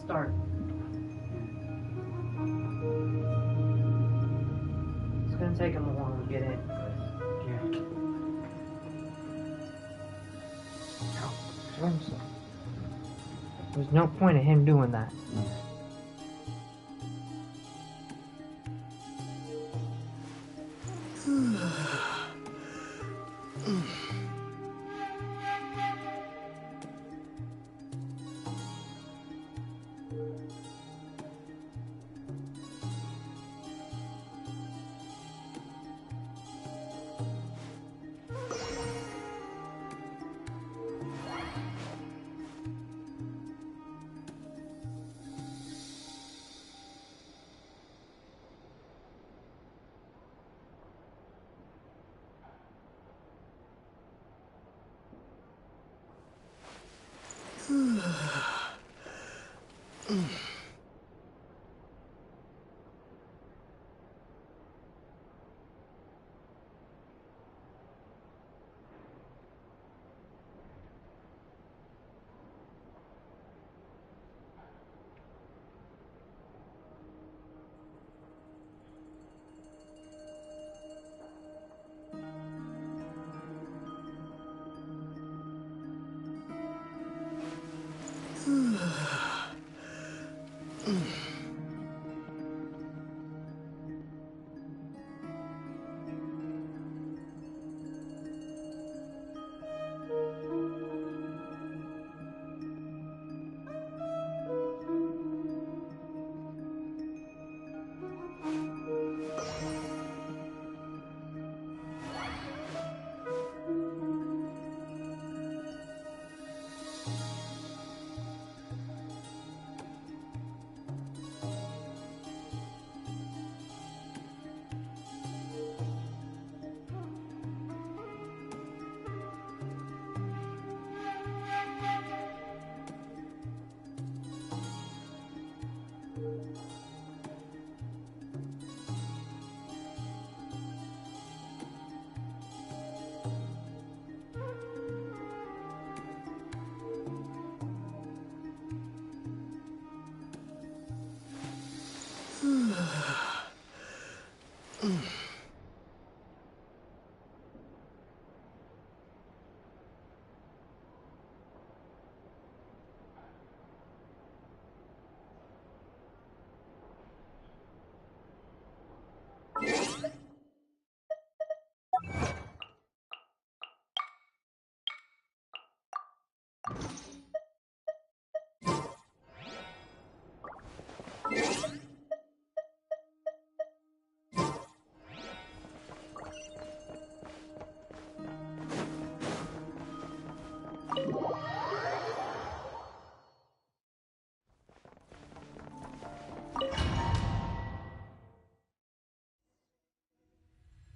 start. It's gonna take him a while to get in. Yeah. There's no point in him doing that.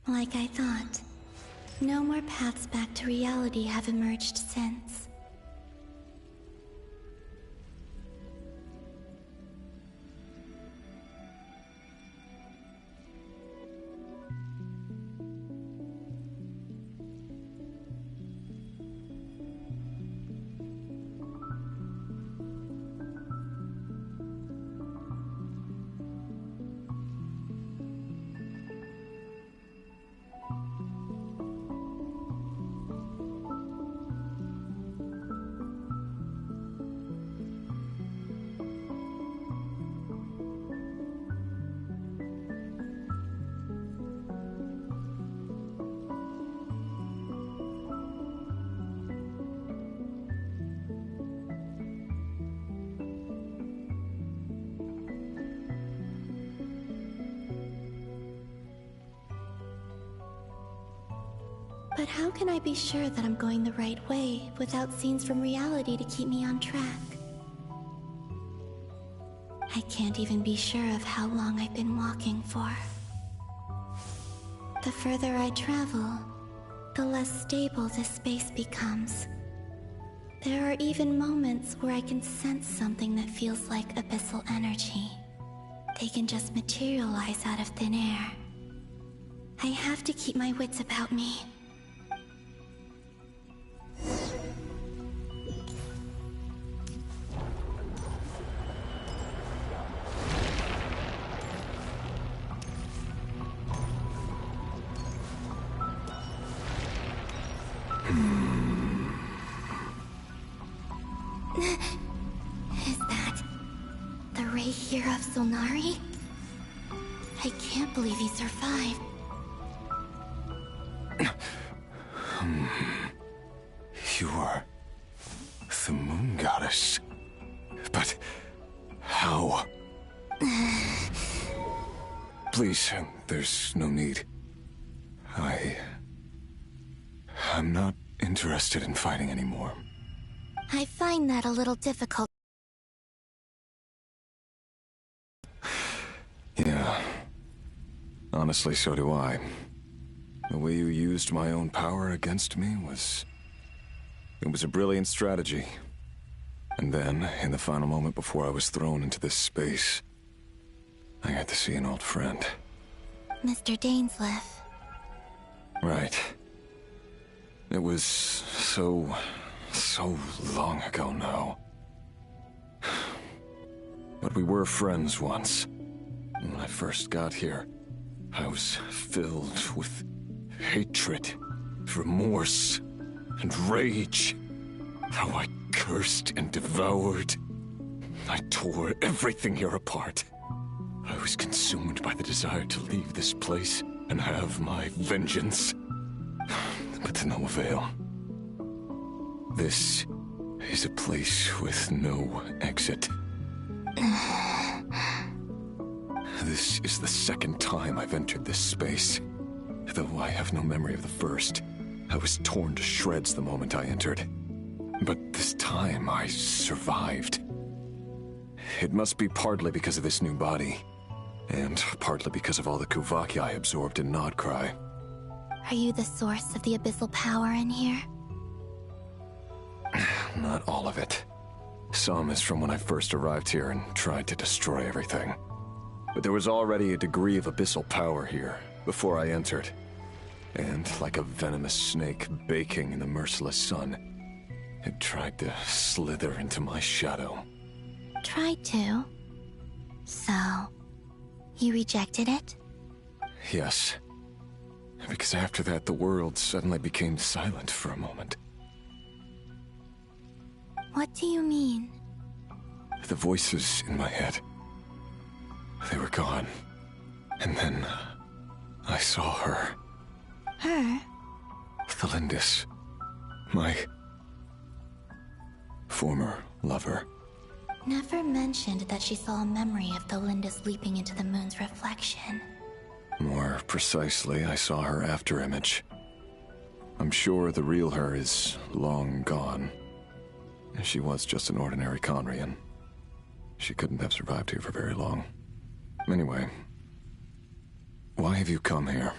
Like I thought, no more paths back to reality have emerged since. But how can I be sure that I'm going the right way without scenes from reality to keep me on track? I can't even be sure of how long I've been walking for. The further I travel, the less stable this space becomes. There are even moments where I can sense something that feels like abyssal energy. They can just materialize out of thin air. I have to keep my wits about me. of Solnari? I can't believe he survived. You are the moon goddess. But how? Please, there's no need. I'm not interested in fighting anymore. I find that a little difficult. Yeah. Honestly, so do I. The way you used my own power against me was... It was a brilliant strategy. And then, in the final moment before I was thrown into this space, I got to see an old friend. Mr. Dainsleif. Right. It was so long ago now. But we were friends once. When I first got here, I was filled with hatred, remorse, and rage. How I cursed and devoured. I tore everything here apart. I was consumed by the desire to leave this place and have my vengeance. But to no avail. This is a place with no exit. This is the second time I've entered this space. Though I have no memory of the first. I was torn to shreds the moment I entered. But this time I survived. It must be partly because of this new body. And partly because of all the Kuvaki I absorbed in Nodcry. Are you the source of the abyssal power in here? Not all of it. Some is from when I first arrived here and tried to destroy everything. But there was already a degree of abyssal power here, before I entered. And like a venomous snake baking in the merciless sun, it tried to slither into my shadow. Tried to? So, you rejected it? Yes. Because after that, the world suddenly became silent for a moment. What do you mean? The voices in my head, they were gone. And then, I saw her. Her? Thelindis. My former lover. Never mentioned that she saw a memory of Thelindis leaping into the moon's reflection. More precisely, I saw her afterimage. I'm sure the real her is long gone. She was just an ordinary Conrian. She couldn't have survived here for very long. Anyway, why have you come here?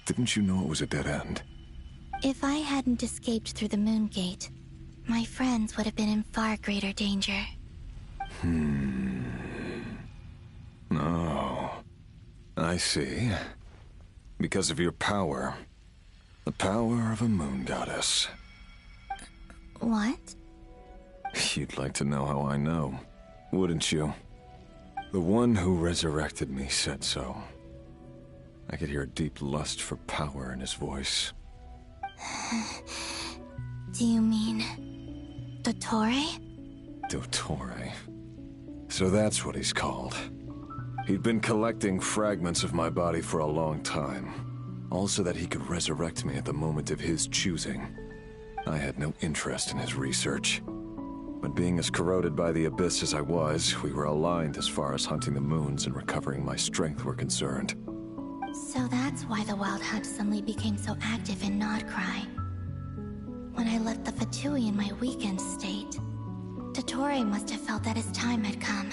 Didn't you know it was a dead end? If I hadn't escaped through the moon gate, my friends would have been in far greater danger. Oh, I see. Because of your power. The power of a moon goddess. What? You'd like to know how I know, wouldn't you? The one who resurrected me said so. I could hear a deep lust for power in his voice. Do you mean... Dottore? Dottore. So that's what he's called. He'd been collecting fragments of my body for a long time. All so that he could resurrect me at the moment of his choosing. I had no interest in his research. But being as corroded by the abyss as I was, we were aligned as far as hunting the moons and recovering my strength were concerned. So that's why the Wild Hunt suddenly became so active in Nodcry. When I left the Fatui in my weakened state, Dottore must have felt that his time had come.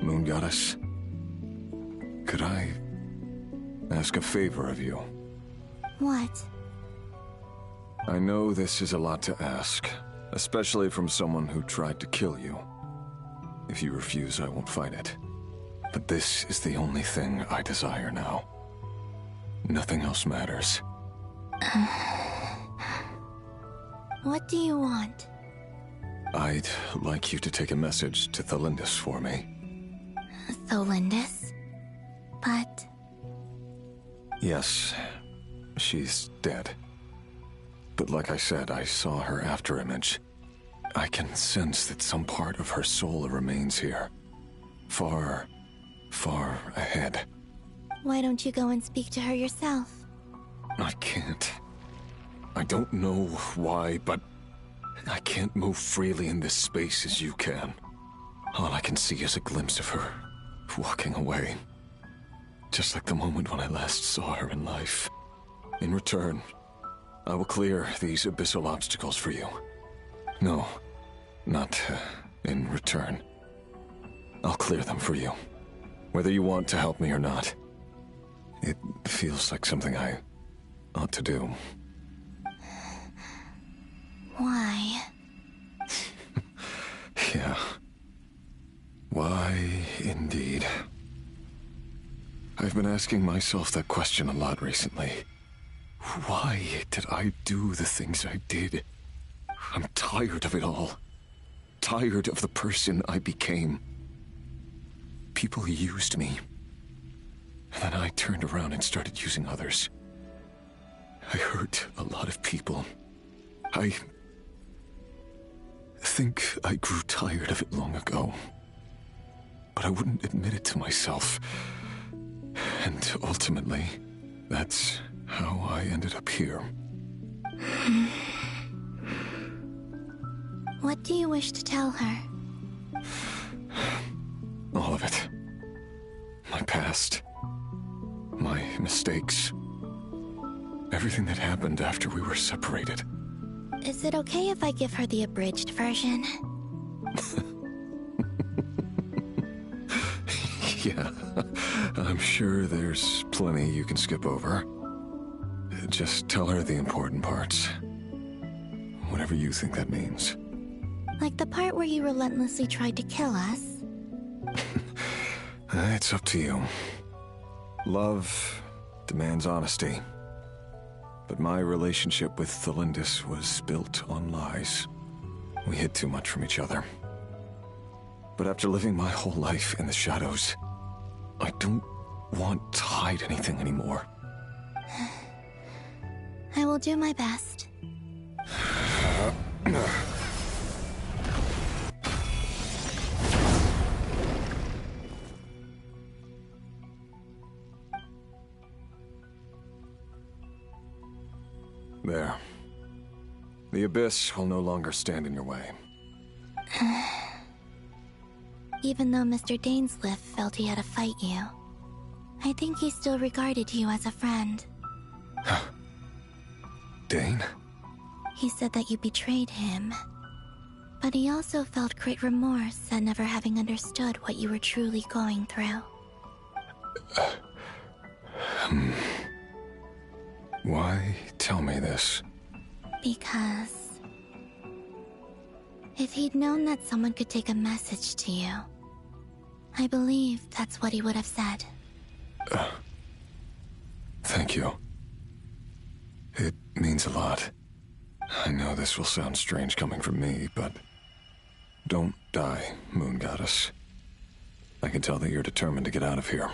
Moon Goddess, could I ask a favor of you? What? I know this is a lot to ask, especially from someone who tried to kill you. If you refuse, I won't fight it. But this is the only thing I desire now. Nothing else matters. What do you want? I'd like you to take a message to Thelindis for me. Thelindis? But... Yes, she's dead. But like I said, I saw her afterimage. I can sense that some part of her soul remains here. Far, far ahead. Why don't you go and speak to her yourself? I can't. I don't know why, but I can't move freely in this space as you can. All I can see is a glimpse of her, walking away. Just like the moment when I last saw her in life. In return, I will clear these abyssal obstacles for you. No, not in return. I'll clear them for you. Whether you want to help me or not. It feels like something I ought to do. Why? Yeah. Why, indeed. I've been asking myself that question a lot recently. Why did I do the things I did? I'm tired of it all. Tired of the person I became. People used me. And then I turned around and started using others. I hurt a lot of people. I think I grew tired of it long ago. But I wouldn't admit it to myself. And ultimately, that's how I ended up here. What do you wish to tell her? All of it. My past. My mistakes. Everything that happened after we were separated. Is it okay if I give her the abridged version? Yeah, I'm sure there's plenty you can skip over. Just tell her the important parts. Whatever you think that means. Like the part where you relentlessly tried to kill us? It's up to you. Love demands honesty. But my relationship with Thelindis was built on lies. We hid too much from each other. But after living my whole life in the shadows, I don't want to hide anything anymore. I will do my best. There. The abyss will no longer stand in your way. Even though Mr. Dainsleif felt he had to fight you, I think he still regarded you as a friend. Dane? He said that you betrayed him, but he also felt great remorse at never having understood what you were truly going through. Why tell me this? Because if he'd known that someone could take a message to you, I believe that's what he would have said. Thank you. It means a lot. I know this will sound strange coming from me, but don't die, Moon Goddess. I can tell that you're determined to get out of here.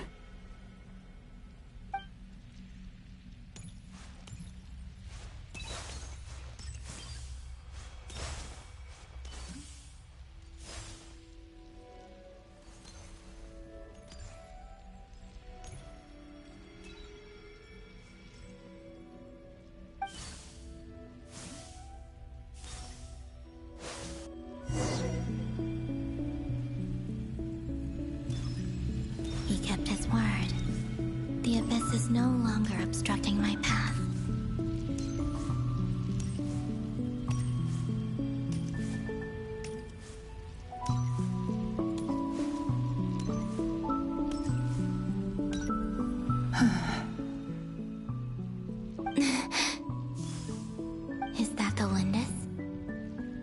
He kept his word. The abyss is no longer obstructing my path. Is that the Lindis?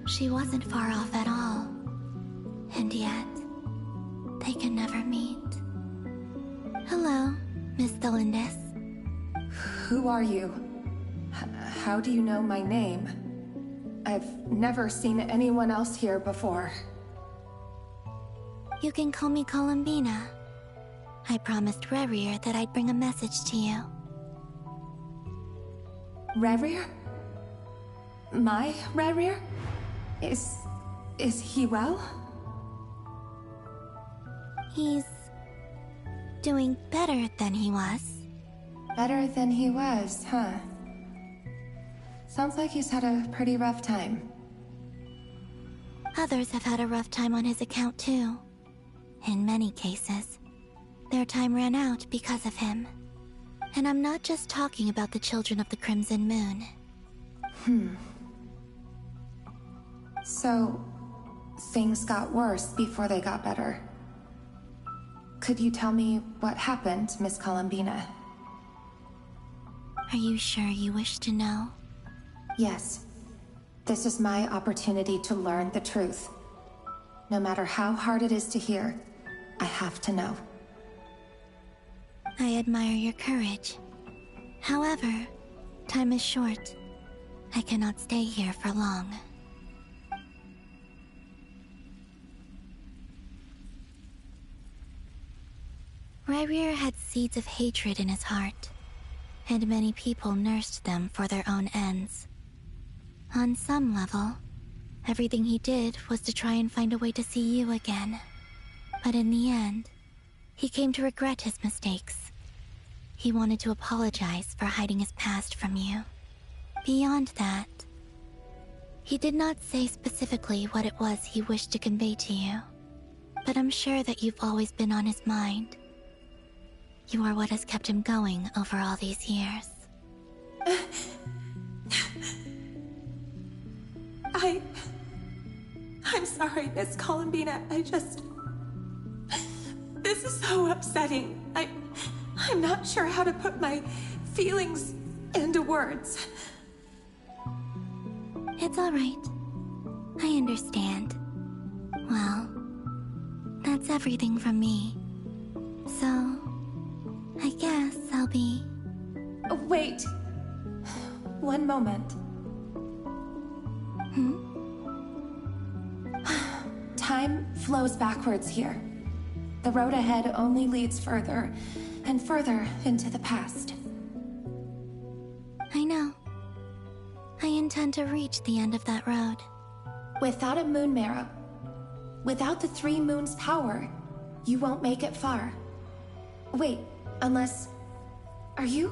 She wasn't far off at all. And yet, they can never meet. Hello, Miss Thelindis. Who are you? How do you know my name? I've never seen anyone else here before. You can call me Columbina. I promised Rerir that I'd bring a message to you. Rerir? My Rerir? Is he well? He's doing better than he was. Better than he was, huh? Sounds like he's had a pretty rough time. Others have had a rough time on his account too. In many cases, their time ran out because of him. And I'm not just talking about the children of the Crimson Moon. So, things got worse before they got better. Could you tell me what happened, Miss Columbina? Are you sure you wish to know? Yes. This is my opportunity to learn the truth. No matter how hard it is to hear, I have to know. I admire your courage. However, time is short. I cannot stay here for long. Rayrir had seeds of hatred in his heart, and many people nursed them for their own ends. On some level, everything he did was to try and find a way to see you again. But in the end, he came to regret his mistakes. He wanted to apologize for hiding his past from you. Beyond that, he did not say specifically what it was he wished to convey to you, but I'm sure that you've always been on his mind. You are what has kept him going over all these years. I'm sorry, Miss Columbina. This is so upsetting. I'm not sure how to put my feelings into words. It's all right. I understand. Well, that's everything from me. So, I guess I'll be... Wait. One moment. Time flows backwards here. The road ahead only leads further and further into the past. I know. I intend to reach the end of that road. Without a moon marrow, without the 3 moons' power, you won't make it far. Wait, unless... Are you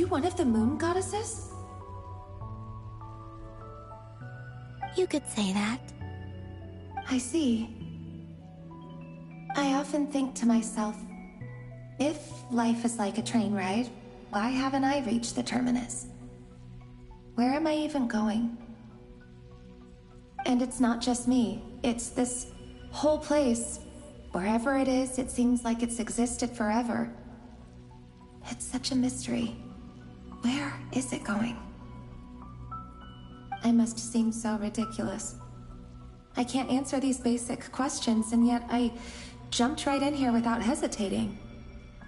one of the moon goddesses? You could say that. I see. I often think to myself, if life is like a train ride, why haven't I reached the terminus? Where am I even going? And it's not just me, it's this whole place. Wherever it is, it seems like it's existed forever. It's such a mystery. Where is it going? I must seem so ridiculous. I can't answer these basic questions, and yet I jumped right in here without hesitating,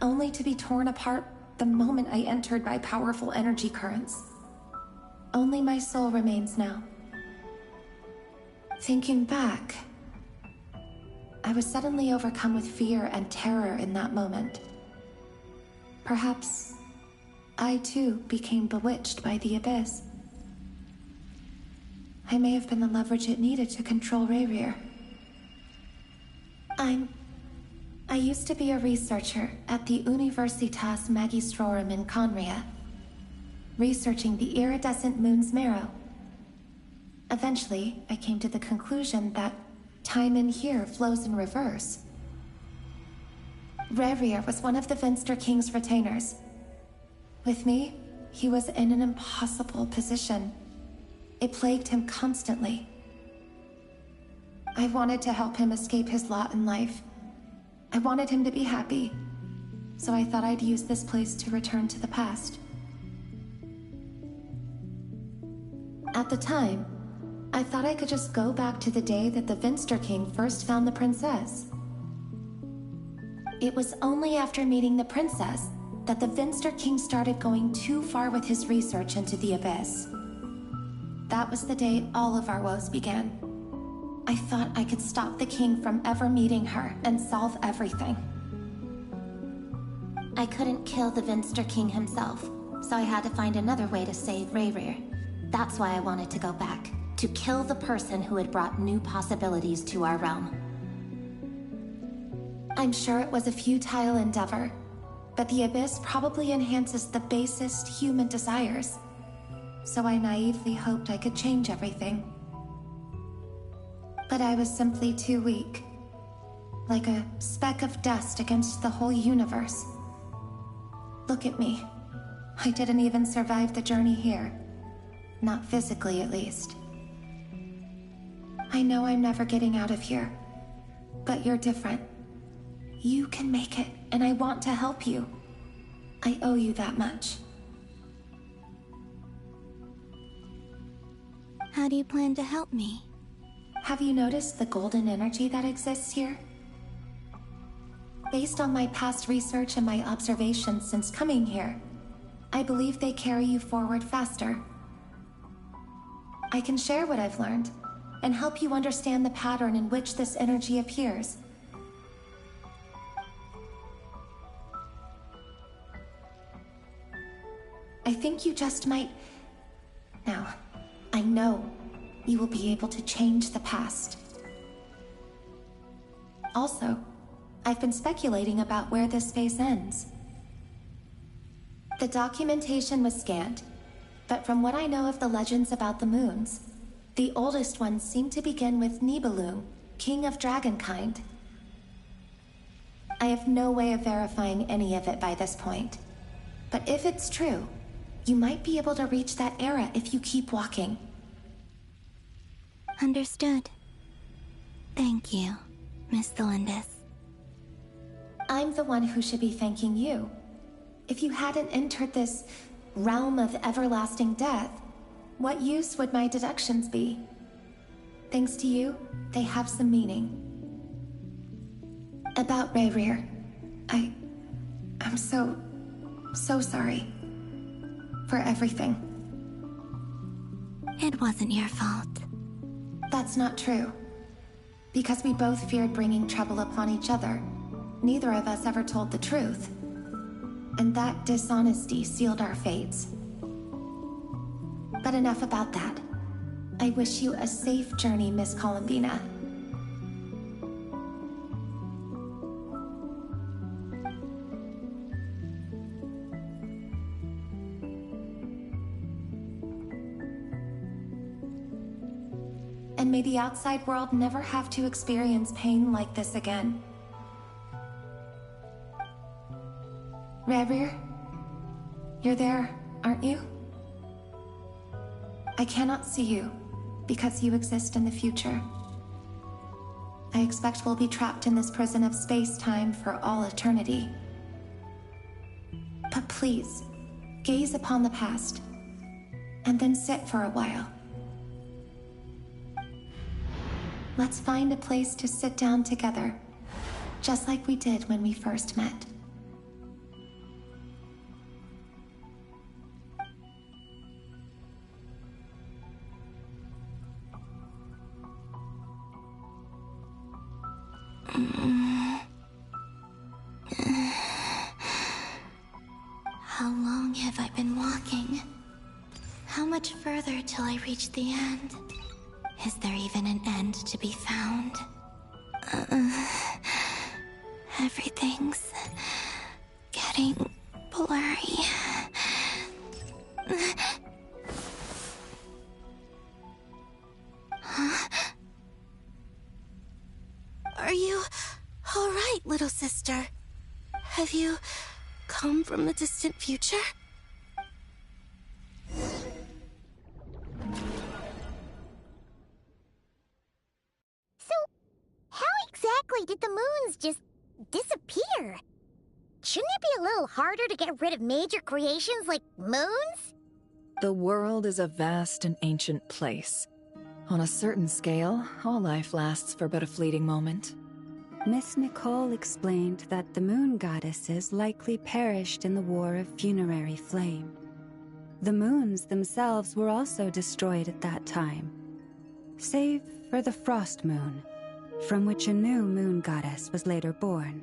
only to be torn apart the moment I entered by powerful energy currents. Only my soul remains now. Thinking back, I was suddenly overcome with fear and terror in that moment. Perhaps I too became bewitched by the abyss. I may have been the leverage it needed to control Rayrir. I used to be a researcher at the Universitas Magistrorum in Conria, researching the iridescent moon's marrow. Eventually, I came to the conclusion that time in here flows in reverse. Rayrir was one of the Venster King's retainers. With me, he was in an impossible position. It plagued him constantly. I wanted to help him escape his lot in life. I wanted him to be happy, so I thought I'd use this place to return to the past. At the time, I thought I could just go back to the day that the Venster King first found the princess. It was only after meeting the princess that the Venster King started going too far with his research into the abyss. That was the day all of our woes began. I thought I could stop the king from ever meeting her and solve everything. I couldn't kill the Venster King himself, so I had to find another way to save Rayrir. That's why I wanted to go back. to kill the person who had brought new possibilities to our realm. I'm sure it was a futile endeavor, but the Abyss probably enhances the basest human desires. So I naively hoped I could change everything. But I was simply too weak. Like a speck of dust against the whole universe. Look at me. I didn't even survive the journey here. Not physically, at least. I know I'm never getting out of here. But you're different. You can make it, and I want to help you. I owe you that much. How do you plan to help me? Have you noticed the golden energy that exists here? Based on my past research and my observations since coming here, I believe they carry you forward faster. I can share what I've learned, and help you understand the pattern in which this energy appears. I think you just might... Now, I know you will be able to change the past. Also, I've been speculating about where this phase ends. The documentation was scanned, but from what I know of the legends about the moons, the oldest ones seem to begin with Nibelung, king of dragonkind. I have no way of verifying any of it by this point, but if it's true, you might be able to reach that era if you keep walking. Understood. Thank you, Miss Thelindis. I'm the one who should be thanking you. If you hadn't entered this realm of everlasting death, what use would my deductions be? Thanks to you, they have some meaning. About Rayrir, I'm so sorry. For everything. It wasn't your fault. That's not true. Because we both feared bringing trouble upon each other, neither of us ever told the truth. And that dishonesty sealed our fates. But enough about that. I wish you a safe journey, Miss Columbina. And may the outside world never have to experience pain like this again. Rayrir, you're there, aren't you? I cannot see you, because you exist in the future. I expect we'll be trapped in this prison of space-time for all eternity. But please, gaze upon the past, and then sit for a while. Let's find a place to sit down together, just like we did when we first met. How long have I been walking? How much further till I reach the end? Is there even an end to be found? Everything's getting blurry. Huh? Are you all right, little sister? Have you come from the distant future? Exactly did the moons just disappear? Shouldn't it be a little harder to get rid of major creations like moons? The world is a vast and ancient place. On a certain scale, all life lasts for but a fleeting moment. Miss Nicole explained that the moon goddesses likely perished in the War of Funerary Flame. The moons themselves were also destroyed at that time, save for the Frost Moon, from which a new moon goddess was later born.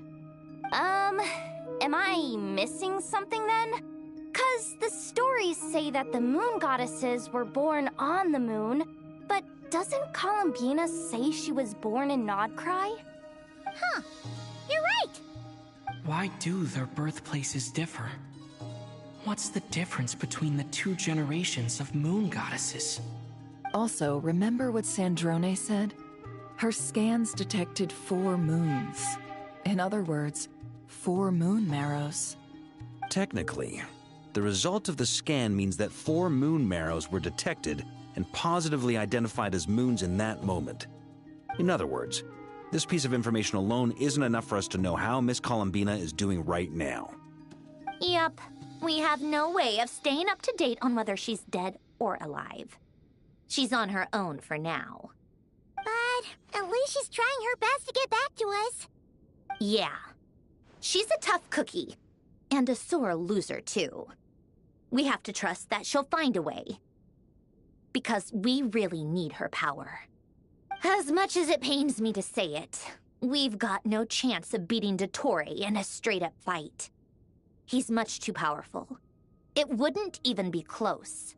Am I missing something then? 'Cause the stories say that the moon goddesses were born on the moon, but doesn't Columbina say she was born in Nodcry? Huh. You're right! Why do their birthplaces differ? What's the difference between the two generations of moon goddesses? Also, remember what Sandrone said? Her scans detected 4 moons. In other words, 4 moon marrows. Technically, the result of the scan means that 4 moon marrows were detected and positively identified as moons in that moment. In other words, this piece of information alone isn't enough for us to know how Miss Columbina is doing right now. Yep. We have no way of staying up to date on whether she's dead or alive. She's on her own for now. But at least she's trying her best to get back to us. Yeah. She's a tough cookie. And a sore loser, too. We have to trust that she'll find a way. Because we really need her power. As much as it pains me to say it, we've got no chance of beating Dottore in a straight-up fight. He's much too powerful. It wouldn't even be close.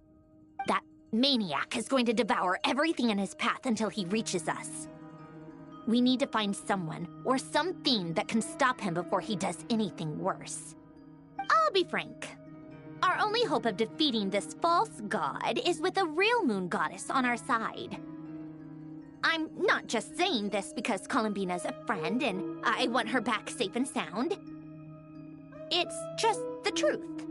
That maniac is going to devour everything in his path until he reaches us. We need to find someone or something that can stop him before he does anything worse. I'll be frank. Our only hope of defeating this false god is with a real moon goddess on our side. I'm not just saying this because Columbina's a friend and I want her back safe and sound. It's just the truth.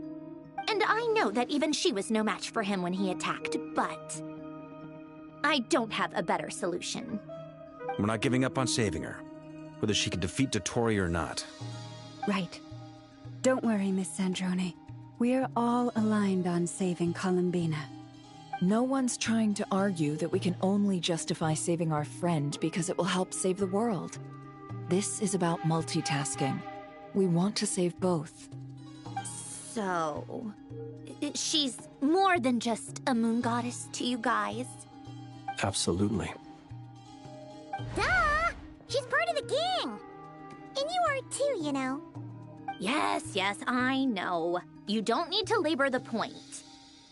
And I know that even she was no match for him when he attacked, but I don't have a better solution. We're not giving up on saving her, whether she can defeat Dottore or not. Right. Don't worry, Miss Sandrone. We're all aligned on saving Columbina. No one's trying to argue that we can only justify saving our friend because it will help save the world. This is about multitasking. We want to save both. So, she's more than just a moon goddess to you guys? Absolutely. Duh! She's part of the gang! And you are too, you know. Yes, I know. You don't need to labor the point.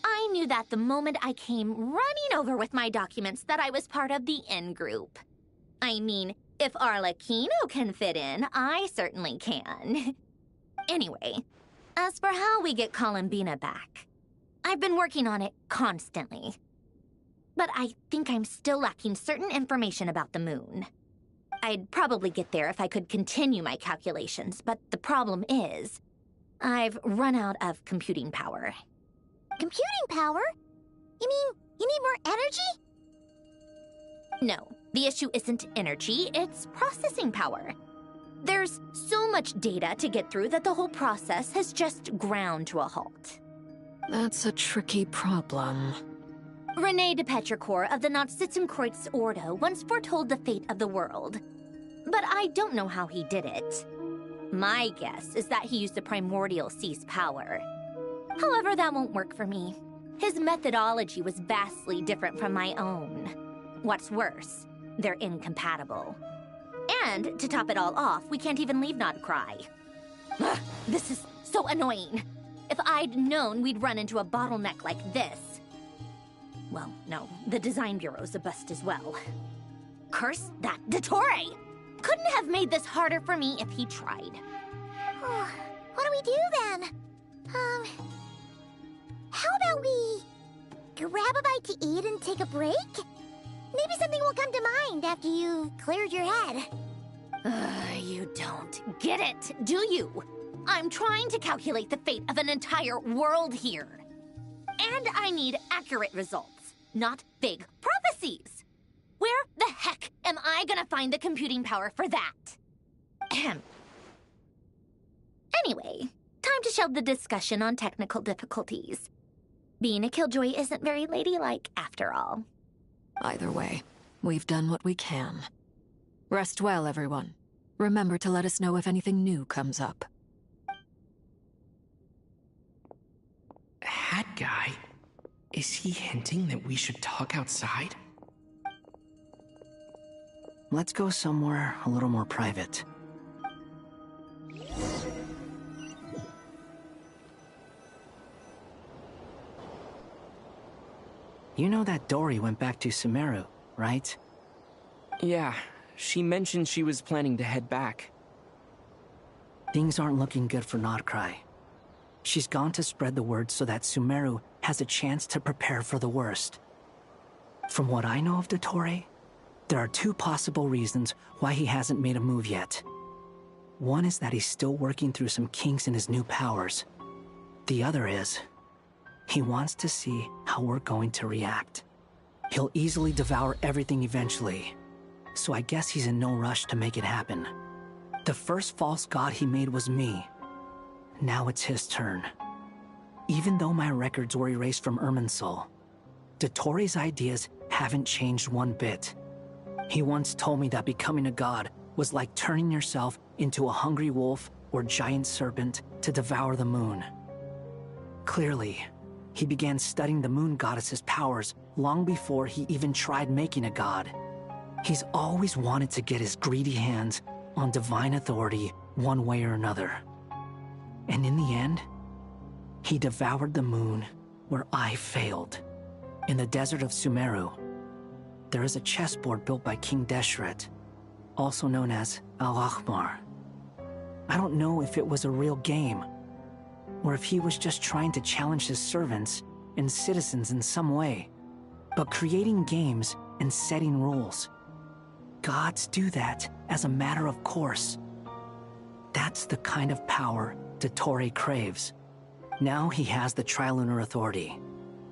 I knew that the moment I came running over with my documents that I was part of the in-group. I mean, if Arlecchino can fit in, I certainly can. Anyway, as for how we get Columbina back, I've been working on it constantly. But I think I'm still lacking certain information about the moon. I'd probably get there if I could continue my calculations, but the problem is, I've run out of computing power. Computing power? You mean you need more energy? No, the issue isn't energy, it's processing power. There's so much data to get through that the whole process has just ground to a halt. That's a tricky problem. René de Petrichor of the Nazissenkreuz Ordo once foretold the fate of the world. But I don't know how he did it. My guess is that he used the primordial sea's power. However, that won't work for me. His methodology was vastly different from my own. What's worse, they're incompatible. And, to top it all off, we can't even leave Nodcry. Ugh, this is so annoying. If I'd known we'd run into a bottleneck like this... Well, no, the design bureau's a bust as well. Curse that Dottore! Couldn't have made this harder for me if he tried. What do we do then? How about we grab a bite to eat and take a break? Maybe something will come to mind after you've cleared your head. You don't get it, do you? I'm trying to calculate the fate of an entire world here. And I need accurate results, not vague prophecies. Where the heck am I gonna find the computing power for that? Ahem. Anyway, time to shelve the discussion on technical difficulties. Being a killjoy isn't very ladylike, after all. Either way, we've done what we can. Rest well, everyone. Remember to let us know if anything new comes up. Hat guy? Is he hinting that we should talk outside? Let's go somewhere a little more private. You know that Dory went back to Sumeru. right? Yeah, she mentioned she was planning to head back. Things aren't looking good for Notcry. She's gone to spread the word so that Sumeru has a chance to prepare for the worst. From what I know of Dottore, there are two possible reasons why he hasn't made a move yet. One is that he's still working through some kinks in his new powers. The other is, he wants to see how we're going to react. He'll easily devour everything eventually, so I guess he's in no rush to make it happen. The first false god he made was me. Now it's his turn. Even though my records were erased from Irminsul, Dottore's ideas haven't changed one bit. He once told me that becoming a god was like turning yourself into a hungry wolf or giant serpent to devour the moon. Clearly, he began studying the moon goddess's powers long before he even tried making a god. He's always wanted to get his greedy hands on divine authority one way or another. And in the end, he devoured the moon where I failed. In the desert of Sumeru, there is a chessboard built by King Deshret, also known as Al-Ahmar. I don't know if it was a real game, or if he was just trying to challenge his servants and citizens in some way. But creating games and setting rules, gods do that as a matter of course. That's the kind of power Dottore craves. Now he has the Trilunar Authority.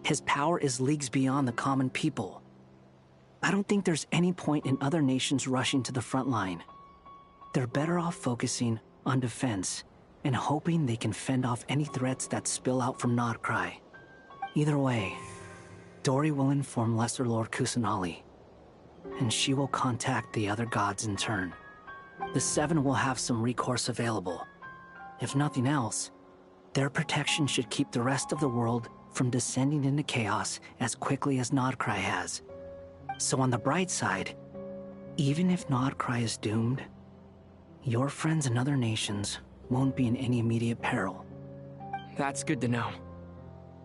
His power is leagues beyond the common people. I don't think there's any point in other nations rushing to the front line. They're better off focusing on defense and hoping they can fend off any threats that spill out from Notcry. Either way, Dori will inform Lesser Lord Kusanali, and she will contact the other gods in turn. The Seven will have some recourse available. If nothing else, their protection should keep the rest of the world from descending into chaos as quickly as Notcry has. So on the bright side, even if Notcry is doomed, your friends in other nations won't be in any immediate peril. That's good to know.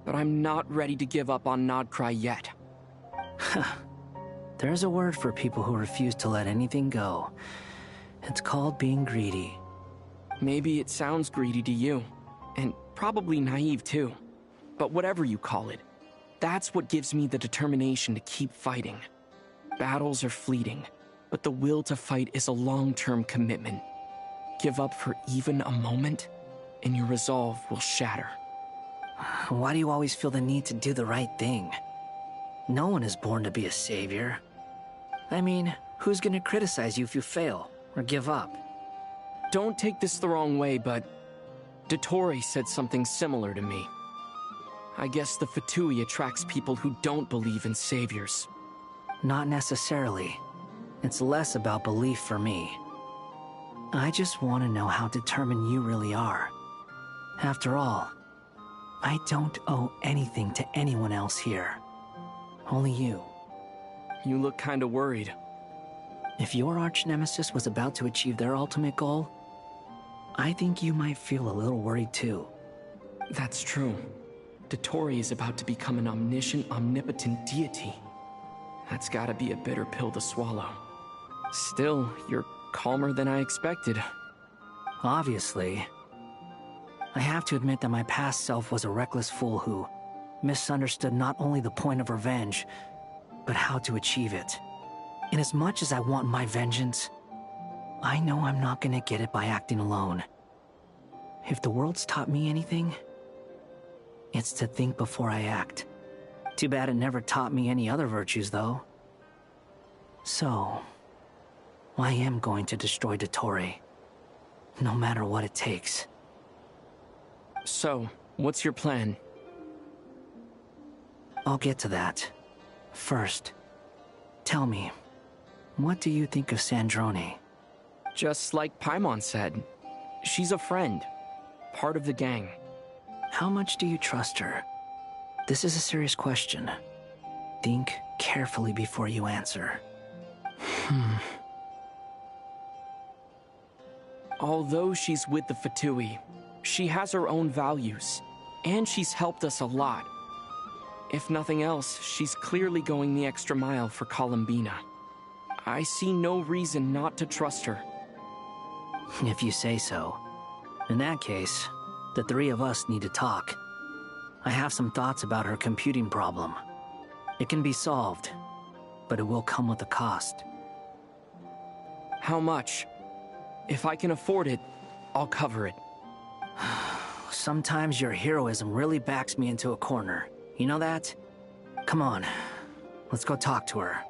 But I'm not ready to give up on Notcry yet. There's a word for people who refuse to let anything go. It's called being greedy. Maybe it sounds greedy to you, and probably naive too. But whatever you call it, that's what gives me the determination to keep fighting. Battles are fleeting, but the will to fight is a long-term commitment. Give up for even a moment, and your resolve will shatter. Why do you always feel the need to do the right thing? No one is born to be a savior. I mean, who's gonna criticize you if you fail, or give up? Don't take this the wrong way, but Dottore said something similar to me. I guess the Fatui attracts people who don't believe in saviors. Not necessarily. It's less about belief for me. I just want to know how determined you really are. After all, I don't owe anything to anyone else here. Only you. You look kinda worried. If your arch-nemesis was about to achieve their ultimate goal, I think you might feel a little worried too. That's true. Dottore is about to become an omniscient, omnipotent deity. That's gotta be a bitter pill to swallow. Still, you're calmer than I expected. Obviously. I have to admit that my past self was a reckless fool who misunderstood not only the point of revenge, but how to achieve it. And as much as I want my vengeance, I know I'm not gonna get it by acting alone. If the world's taught me anything, it's to think before I act. Too bad it never taught me any other virtues, though. So, I am going to destroy Dottore, no matter what it takes. So, what's your plan? I'll get to that. First, tell me, what do you think of Sandrone? Just like Paimon said, she's a friend, part of the gang. How much do you trust her? This is a serious question. Think carefully before you answer. Although she's with the Fatui, she has her own values, and she's helped us a lot. If nothing else, she's clearly going the extra mile for Columbina. I see no reason not to trust her. If you say so. In that case, the three of us need to talk. I have some thoughts about her computing problem. It can be solved, but it will come with a cost. How much? If I can afford it, I'll cover it. Sometimes your heroism really backs me into a corner. You know that? Come on, let's go talk to her.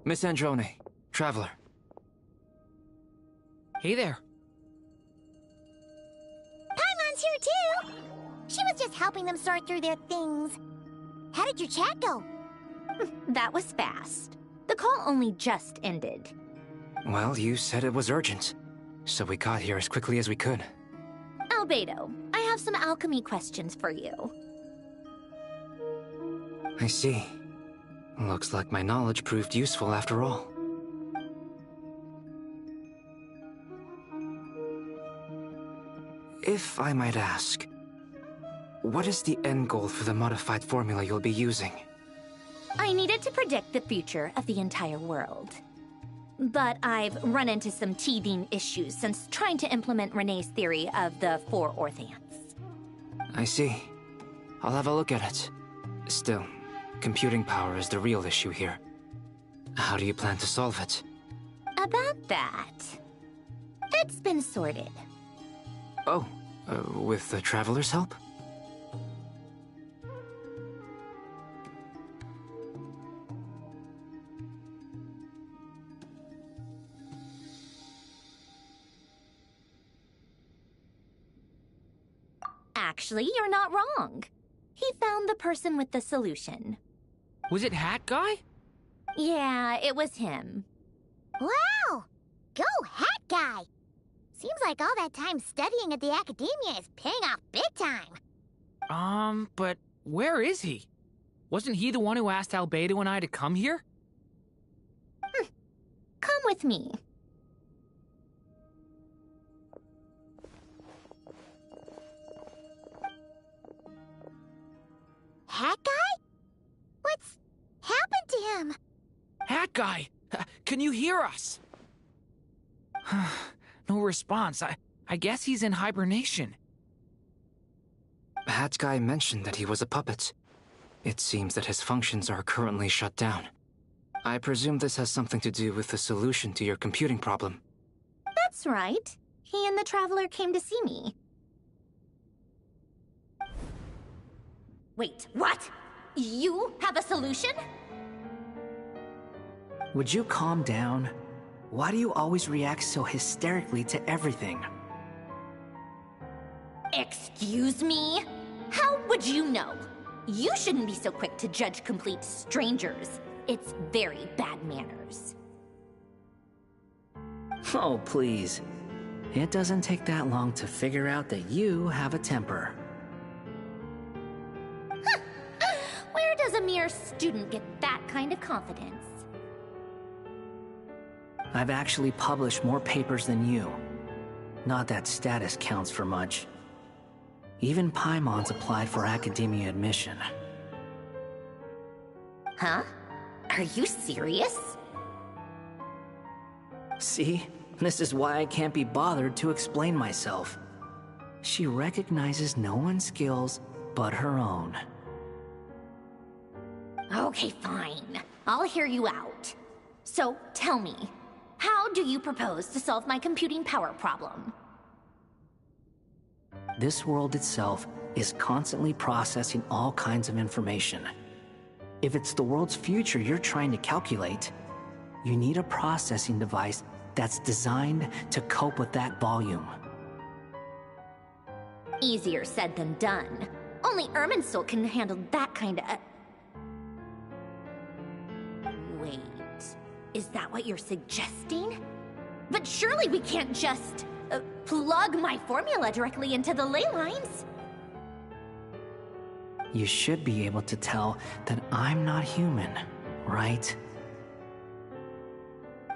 Miss Androne, Traveler. Hey there. Paimon's here too! She was just helping them sort through their things. How did your chat go? That was fast. The call only just ended. Well, you said it was urgent, so we got here as quickly as we could. Albedo, I have some alchemy questions for you. I see. Looks like my knowledge proved useful after all. If I might ask, what is the end goal for the modified formula you'll be using? I needed to predict the future of the entire world. But I've run into some teething issues since trying to implement Renee's theory of the four Orthants. I see. I'll have a look at it. Still, computing power is the real issue here. How do you plan to solve it? About that, it's been sorted. Oh, with the Traveler's help? Actually, you're not wrong. He found the person with the solution. Was it Hat Guy? Yeah, it was him. Wow! Go Hat Guy! Seems like all that time studying at the academia is paying off big time. But where is he? Wasn't he the one who asked Albedo and I to come here? Come with me. Hat Guy? What's happened to him? Hat Guy! Can you hear us? No response. I guess he's in hibernation. Hat Guy mentioned that he was a puppet. It seems that his functions are currently shut down. I presume this has something to do with the solution to your computing problem. That's right. He and the Traveler came to see me. Wait, what? You have a solution? Would you calm down? Why do you always react so hysterically to everything? Excuse me? How would you know? You shouldn't be so quick to judge complete strangers. It's very bad manners. Oh, please. It doesn't take that long to figure out that you have a temper. Where does a mere student get that kind of confidence? I've actually published more papers than you. Not that status counts for much. Even Paimon's applied for academia admission. Huh? Are you serious? See? This is why I can't be bothered to explain myself. She recognizes no one's skills but her own. Okay, fine. I'll hear you out. So, tell me, how do you propose to solve my computing power problem? This world itself is constantly processing all kinds of information. If it's the world's future you're trying to calculate, you need a processing device that's designed to cope with that volume. Easier said than done. Only Irminsul can handle that kind of... Wait, is that what you're suggesting? But surely we can't just plug my formula directly into the ley lines. You should be able to tell that I'm not human, right?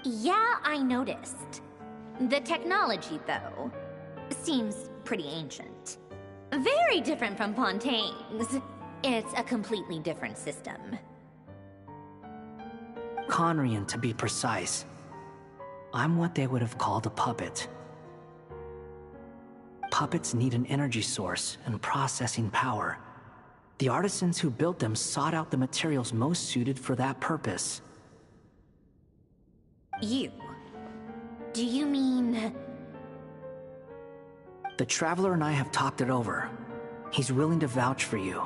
Yeah, I noticed. The technology, though, seems pretty ancient. Very different from Fontaine's. It's a completely different system. Conrian, to be precise. I'm what they would have called a puppet. Puppets need an energy source and processing power. The artisans who built them sought out the materials most suited for that purpose. You? Do you mean... The Traveler and I have talked it over. He's willing to vouch for you.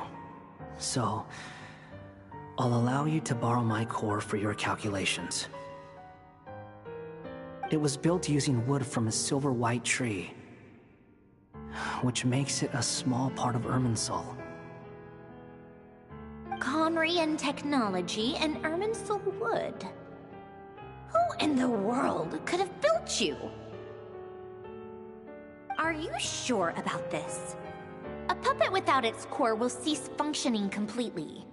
So, I'll allow you to borrow my core for your calculations. It was built using wood from a silver white tree, which makes it a small part of Irminsul. Conrian technology and Irminsul wood. Who in the world could have built you? Are you sure about this? A puppet without its core will cease functioning completely.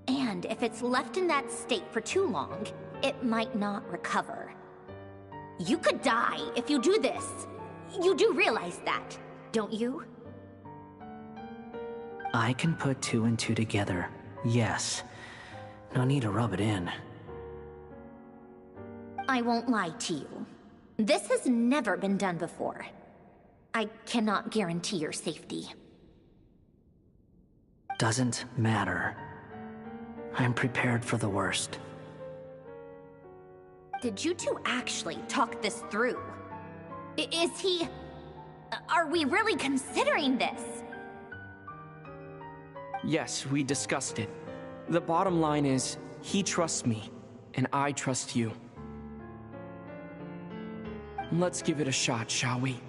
And if it's left in that state for too long, it might not recover. You could die if you do this. You do realize that, don't you? I can put 2 and 2 together, yes. No need to rub it in. I won't lie to you. This has never been done before. I cannot guarantee your safety. Doesn't matter. I'm prepared for the worst. Did you two actually talk this through? Is he... Are we really considering this? Yes, we discussed it. The bottom line is, he trusts me, and I trust you. Let's give it a shot, shall we?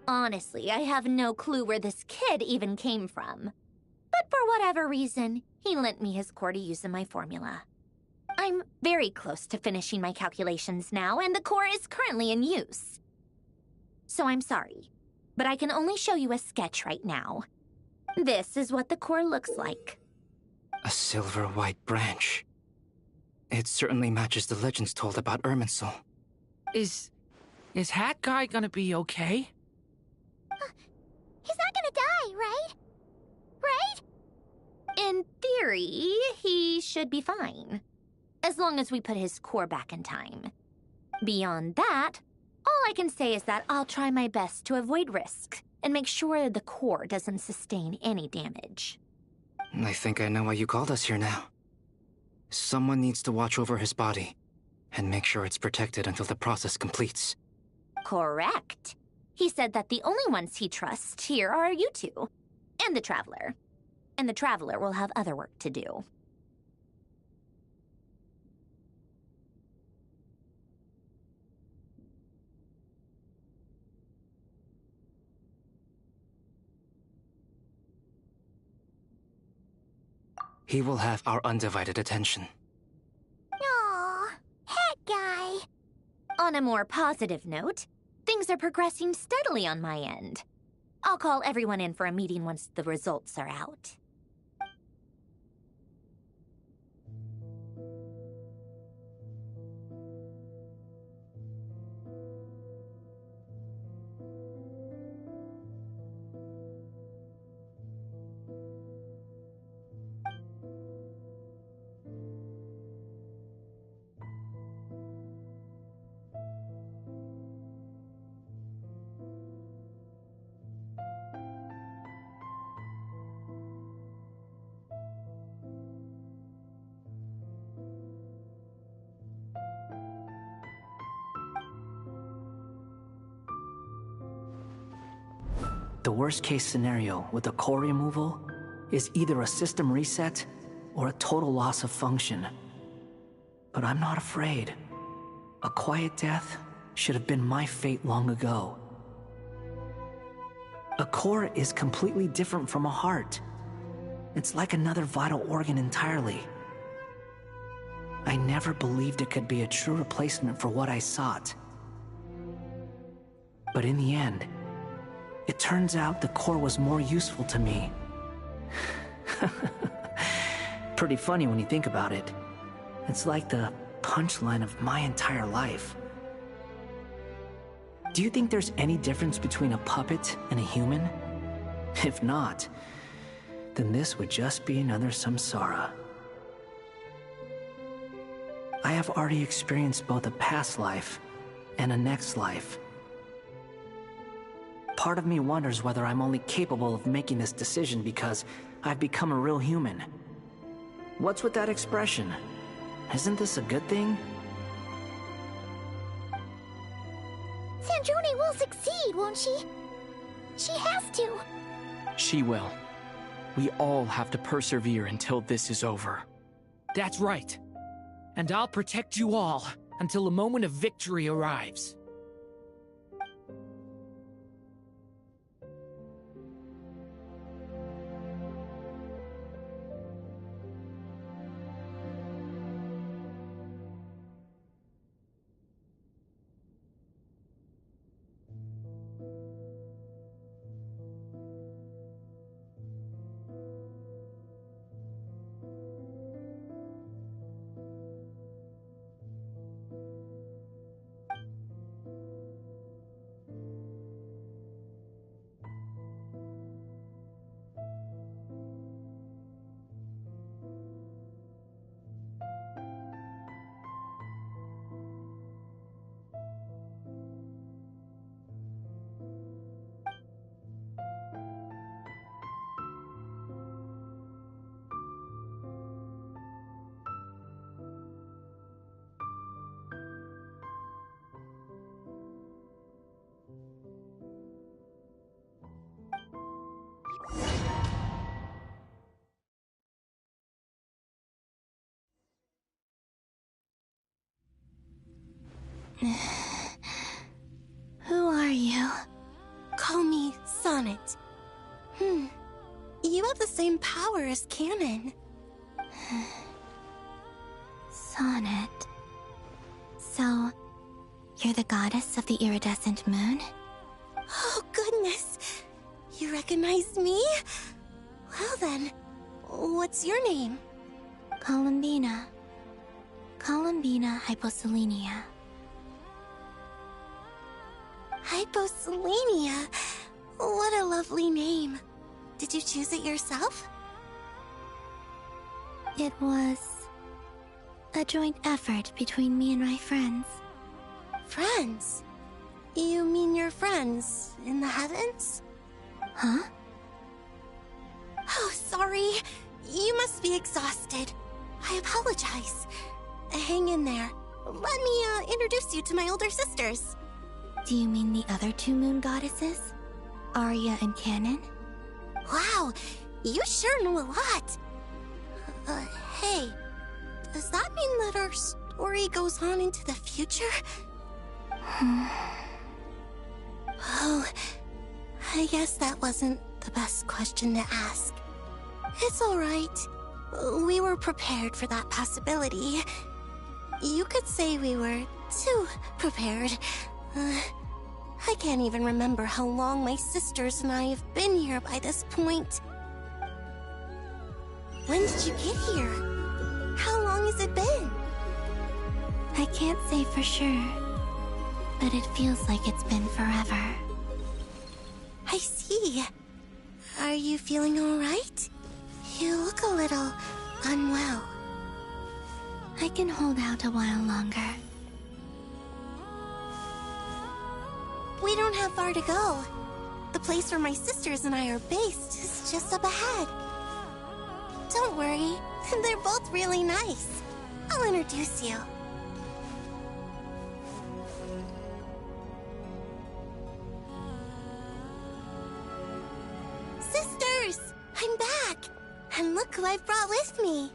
Honestly, I have no clue where this kid even came from. But for whatever reason, he lent me his core to use in my formula. I'm very close to finishing my calculations now, and the core is currently in use. So I'm sorry, but I can only show you a sketch right now. This is what the core looks like. A silver white branch. It certainly matches the legends told about Irminsul. Is Hat Guy gonna be okay? He's not gonna die, right? Right? In theory, he should be fine. As long as we put his core back in time. Beyond that, all I can say is that I'll try my best to avoid risk and make sure the core doesn't sustain any damage. I think I know why you called us here now. Someone needs to watch over his body and make sure it's protected until the process completes. Correct. He said that the only ones he trusts here are you two, and the Traveler. And the Traveler will have other work to do. He will have our undivided attention. Aww, Hat Guy. On a more positive note, things are progressing steadily on my end. I'll call everyone in for a meeting once the results are out. The worst-case scenario with the core removal is either a system reset or a total loss of function. But I'm not afraid. A quiet death should have been my fate long ago. A core is completely different from a heart. It's like another vital organ entirely. I never believed it could be a true replacement for what I sought. But in the end, it turns out the core was more useful to me. Pretty funny when you think about it. It's like the punchline of my entire life. Do you think there's any difference between a puppet and a human? If not, then this would just be another samsara. I have already experienced both a past life and a next life. Part of me wonders whether I'm only capable of making this decision because I've become a real human. What's with that expression? Isn't this a good thing? Sandrone will succeed, won't she? She has to. She will. We all have to persevere until this is over. That's right. And I'll protect you all until a moment of victory arrives. Who are you? Call me Sonnet. You have the same power as Canon. Sonnet. So, you're the goddess of the iridescent moon? Oh, goodness. You recognize me? Well then, what's your name? Columbina. Columbina Hyposelenia. Hyposelenia? What a lovely name. Did you choose it yourself? It was a joint effort between me and my friends. Friends? You mean your friends in the heavens? Huh? Oh, sorry. You must be exhausted. I apologize. Hang in there. Let me introduce you to my older sisters. Do you mean the other two moon goddesses? Arya and Canon? Wow, you sure know a lot. Hey, does that mean that our story goes on into the future? Oh, I guess that wasn't the best question to ask. It's alright. We were prepared for that possibility. You could say we were too prepared. I can't even remember how long my sisters and I have been here by this point. When did you get here? How long has it been? I can't say for sure, but it feels like it's been forever. I see. Are you feeling alright? You look a little unwell. I can hold out a while longer. We don't have far to go. The place where my sisters and I are based is just up ahead. Don't worry, they're both really nice. I'll introduce you. Sisters! I'm back! And look who I've brought with me.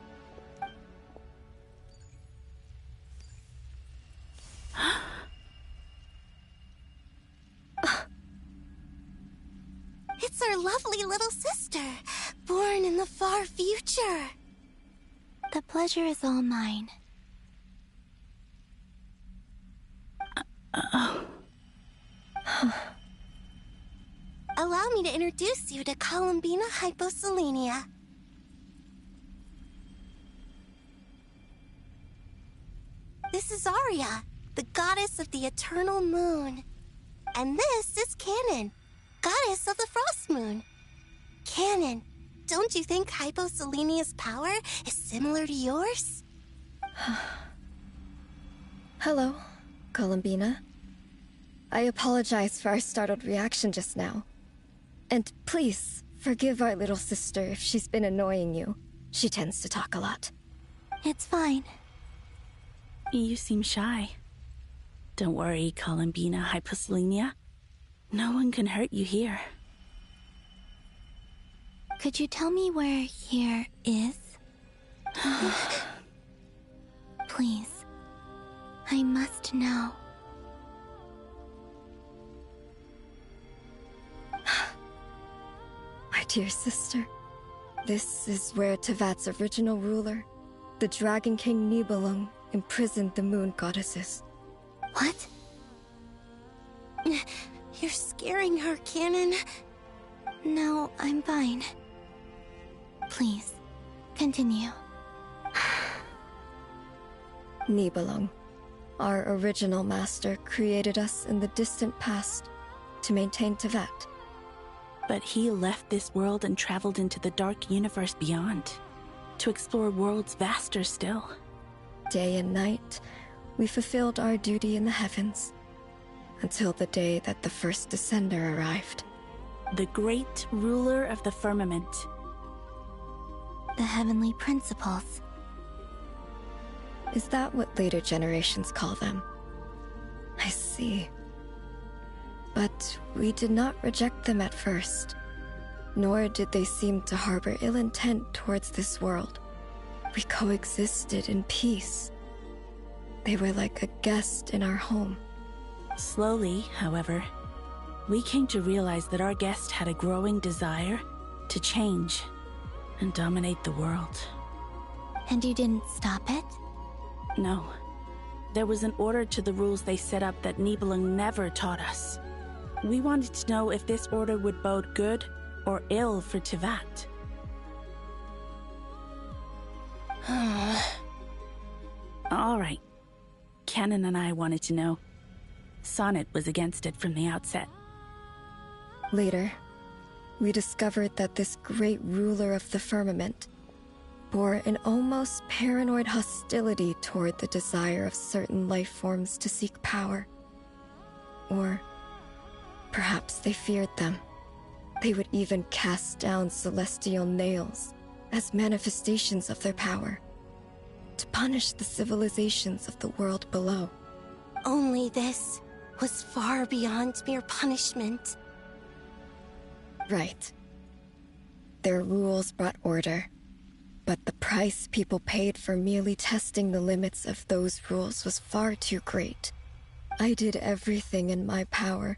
It's our lovely little sister, born in the far future. The pleasure is all mine. Allow me to introduce you to Columbina Hyposelenia. This is Arya, the goddess of the eternal moon. And this is Canon, goddess of the frost moon. Canon, don't you think Hyposelenia's power is similar to yours? Hello, Columbina. I apologize for our startled reaction just now. And please, forgive our little sister if she's been annoying you. She tends to talk a lot. It's fine. You seem shy. Don't worry, Columbina Hyposelenia. No one can hurt you here. Could you tell me where here is? Please. I must know. My dear sister, this is where Tevat's original ruler, the Dragon King Nibelung, imprisoned the moon goddesses. What? You're scaring her, Canon. No, I'm fine. Please, continue. Nibelung, our original master, created us in the distant past to maintain Tevat. But he left this world and traveled into the dark universe beyond, to explore worlds vaster still. Day and night, we fulfilled our duty in the heavens, until the day that the first Descender arrived. The great ruler of the firmament. The heavenly principles. Is that what later generations call them? I see. But we did not reject them at first, nor did they seem to harbor ill intent towards this world. We coexisted in peace. They were like a guest in our home. Slowly, however, we came to realize that our guest had a growing desire to change and dominate the world. And you didn't stop it? No. There was an order to the rules they set up that Nibelung never taught us. We wanted to know if this order would bode good or ill for Tevat. All right. Canon and I wanted to know. Sonnet was against it from the outset. Later, we discovered that this great ruler of the firmament bore an almost paranoid hostility toward the desire of certain life forms to seek power. Or perhaps they feared them. They would even cast down celestial nails as manifestations of their power, to punish the civilizations of the world below. Only this was far beyond mere punishment. Right. Their rules brought order, but the price people paid for merely testing the limits of those rules was far too great. I did everything in my power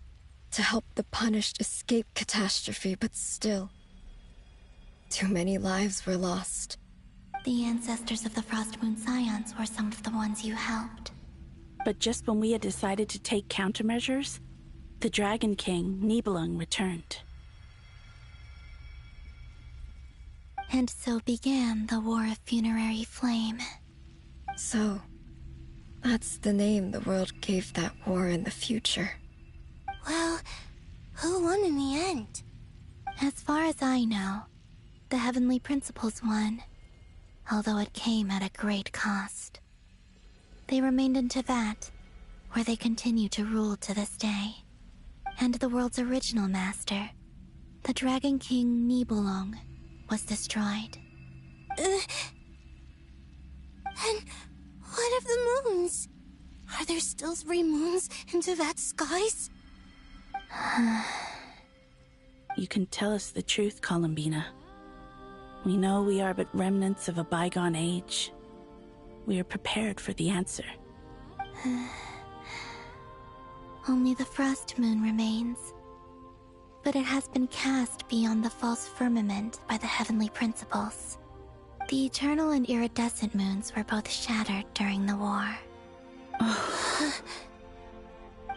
to help the punished escape catastrophe, but still, too many lives were lost. The ancestors of the Frostmoon Scions were some of the ones you helped. But just when we had decided to take countermeasures, the Dragon King, Nibelung, returned. And so began the War of Funerary Flame. So, that's the name the world gave that war in the future. Well, who won in the end? As far as I know, the Heavenly Principles won, although it came at a great cost. They remained in Tevat, where they continue to rule to this day. And the world's original master, the Dragon King Nibelung, was destroyed. And what of the moons? Are there still 3 moons in Tevat's skies? You can tell us the truth, Columbina. We know we are but remnants of a bygone age. We are prepared for the answer. Only the Frost Moon remains. But it has been cast beyond the false firmament by the Heavenly Principles. The eternal and iridescent moons were both shattered during the war.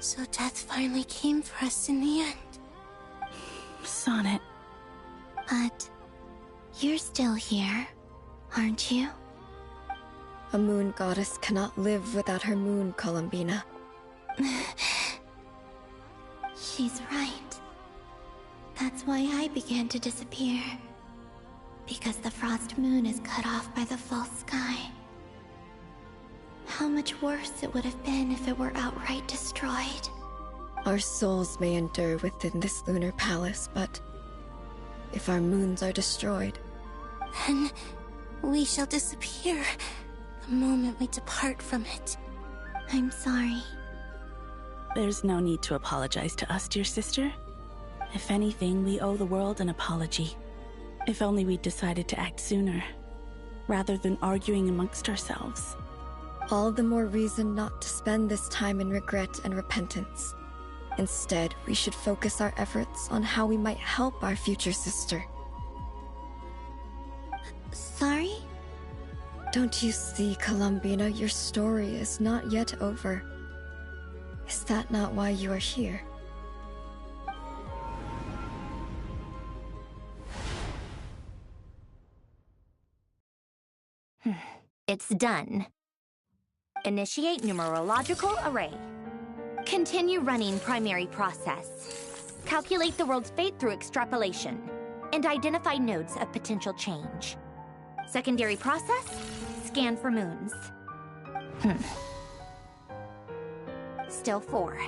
So death finally came for us in the end. Sonnet. But you're still here, aren't you? A moon goddess cannot live without her moon, Columbina. She's right. That's why I began to disappear. Because the Frost Moon is cut off by the false sky. How much worse it would have been if it were outright destroyed. Our souls may endure within this lunar palace, but if our moons are destroyed, then we shall disappear the moment we depart from it. I'm sorry. There's no need to apologize to us, dear sister. If anything, we owe the world an apology. If only we decided to act sooner, rather than arguing amongst ourselves. All the more reason not to spend this time in regret and repentance. Instead, we should focus our efforts on how we might help our future sister. Sorry? Don't you see, Columbina, your story is not yet over. Is that not why you are here? It's done. Initiate numerological array. Continue running primary process. Calculate the world's fate through extrapolation. And identify nodes of potential change. Secondary process, scan for moons. Still 4.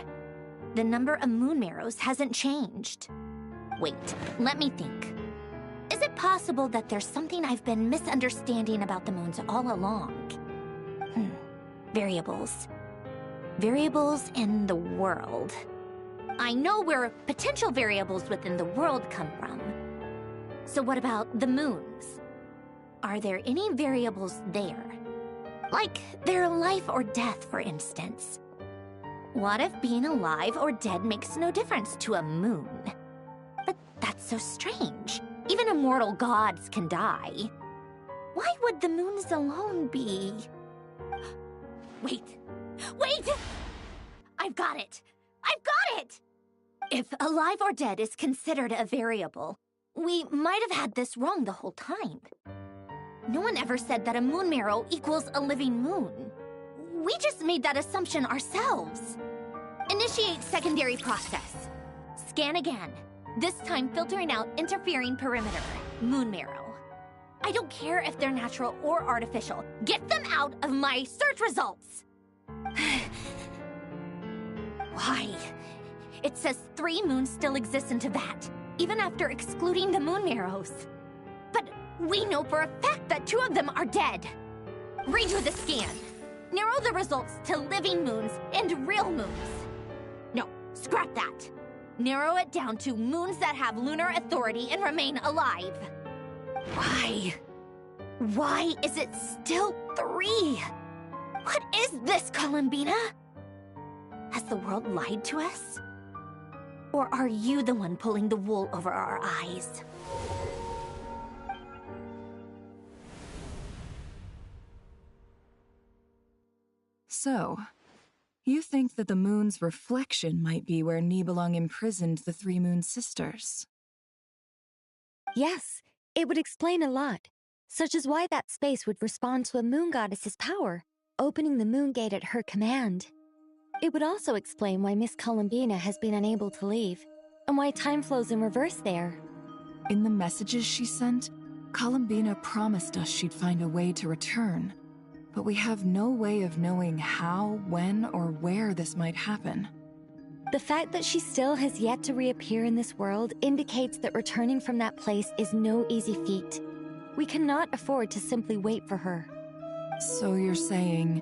The number of moon marrows hasn't changed. Wait, let me think. Is it possible that there's something I've been misunderstanding about the moons all along? Variables. Variables in the world. I know where potential variables within the world come from. So what about the moons? Are there any variables there? Like their life or death, for instance. What if being alive or dead makes no difference to a moon? But that's so strange. Even immortal gods can die. Why would the moons alone be? Wait! Wait! I've got it! I've got it! If alive or dead is considered a variable, we might have had this wrong the whole time. No one ever said that a moon marrow equals a living moon. We just made that assumption ourselves. Initiate secondary process. Scan again. This time filtering out interfering perimeter, moon marrow. I don't care if they're natural or artificial. Get them out of my search results! Why? It says 3 moons still exist in Teyvat, even after excluding the moon marrows. But we know for a fact that 2 of them are dead. Redo the scan. Narrow the results to living moons and real moons. No, scrap that. Narrow it down to moons that have lunar authority and remain alive. Why? Why is it still 3? What is this, Columbina? Has the world lied to us? Or are you the one pulling the wool over our eyes? So, you think that the moon's reflection might be where Nibelung imprisoned the 3 moon sisters? Yes, it would explain a lot, such as why that space would respond to a moon goddess's power, opening the moon gate at her command. It would also explain why Miss Columbina has been unable to leave, and why time flows in reverse there. In the messages she sent, Columbina promised us she'd find a way to return. But we have no way of knowing how, when, or where this might happen. The fact that she still has yet to reappear in this world indicates that returning from that place is no easy feat. We cannot afford to simply wait for her. So you're saying,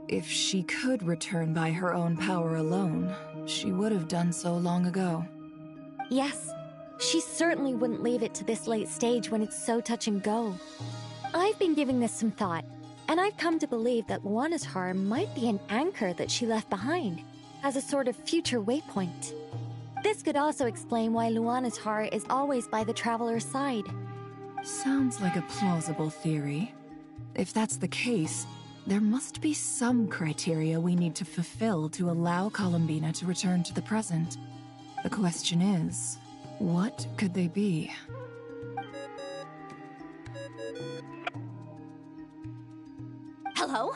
if she could return by her own power alone, she would have done so long ago? Yes, she certainly wouldn't leave it to this late stage when it's so touch and go. I've been giving this some thought. And I've come to believe that Luanatar might be an anchor that she left behind, as a sort of future waypoint. This could also explain why Luanatar is always by the traveler's side. Sounds like a plausible theory. If that's the case, there must be some criteria we need to fulfill to allow Columbina to return to the present. The question is, what could they be? Hello?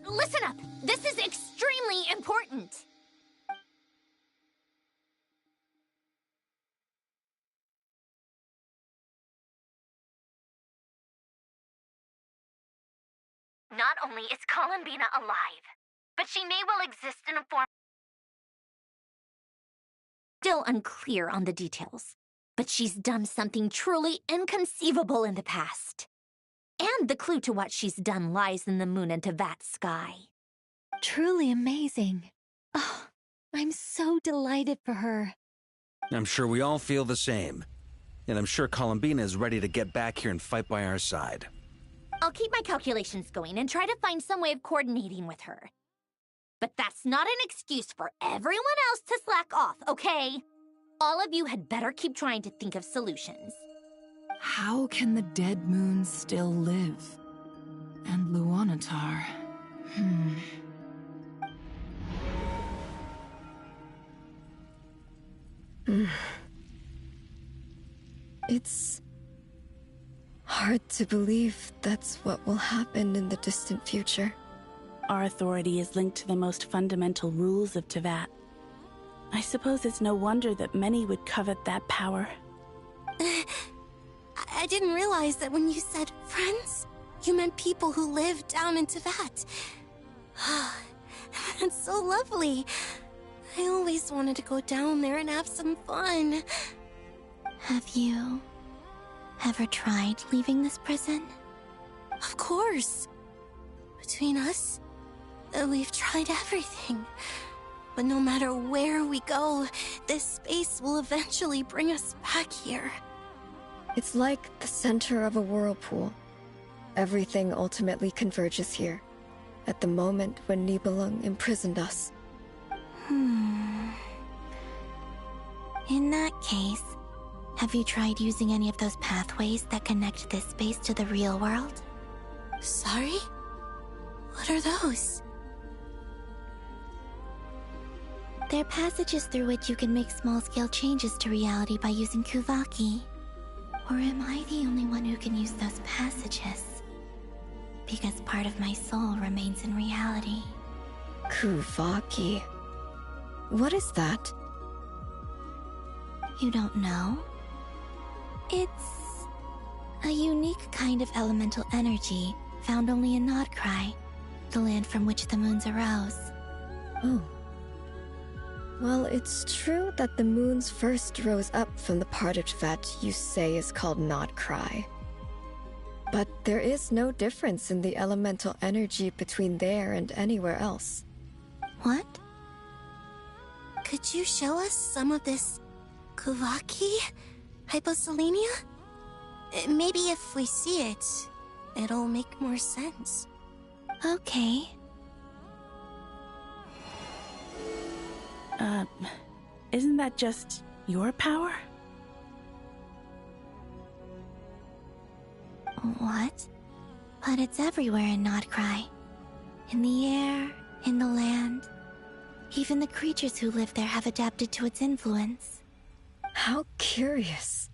Listen up! This is extremely important! Not only is Columbina alive, but she may well exist in a form still unclear on the details, but she's done something truly inconceivable in the past. And the clue to what she's done lies in the moon and Teyvat sky. Truly amazing. Oh, I'm so delighted for her. I'm sure we all feel the same. And I'm sure Columbina is ready to get back here and fight by our side. I'll keep my calculations going and try to find some way of coordinating with her. But that's not an excuse for everyone else to slack off, okay? All of you had better keep trying to think of solutions. How can the dead moons still live? And Luanatar... It's hard to believe that's what will happen in the distant future. Our authority is linked to the most fundamental rules of Teyvat. I suppose it's no wonder that many would covet that power. I didn't realize that when you said friends, you meant people who live down in Teyvat. That's so lovely. I always wanted to go down there and have some fun. Have you ever tried leaving this prison? Of course. Between us, we've tried everything. But no matter where we go, this space will eventually bring us back here. It's like the center of a whirlpool. Everything ultimately converges here, at the moment when Nibelung imprisoned us. In that case, have you tried using any of those pathways that connect this space to the real world? Sorry? What are those? They're passages through which you can make small-scale changes to reality by using Kuvaki. Or am I the only one who can use those passages? Because part of my soul remains in reality. Kuvaki. What is that? You don't know? It's a unique kind of elemental energy found only in Nodcry, the land from which the moons arose. Oh. Well, it's true that the moons first rose up from the part of Teyvat you say is called Nodcry. But there is no difference in the elemental energy between there and anywhere else. What? Could you show us some of this Kuvaki? Hyposelenia? Maybe if we see it, it'll make more sense. Okay. Isn't that just your power? What? But it's everywhere in Nodcry. In the air, in the land. Even the creatures who live there have adapted to its influence. How curious.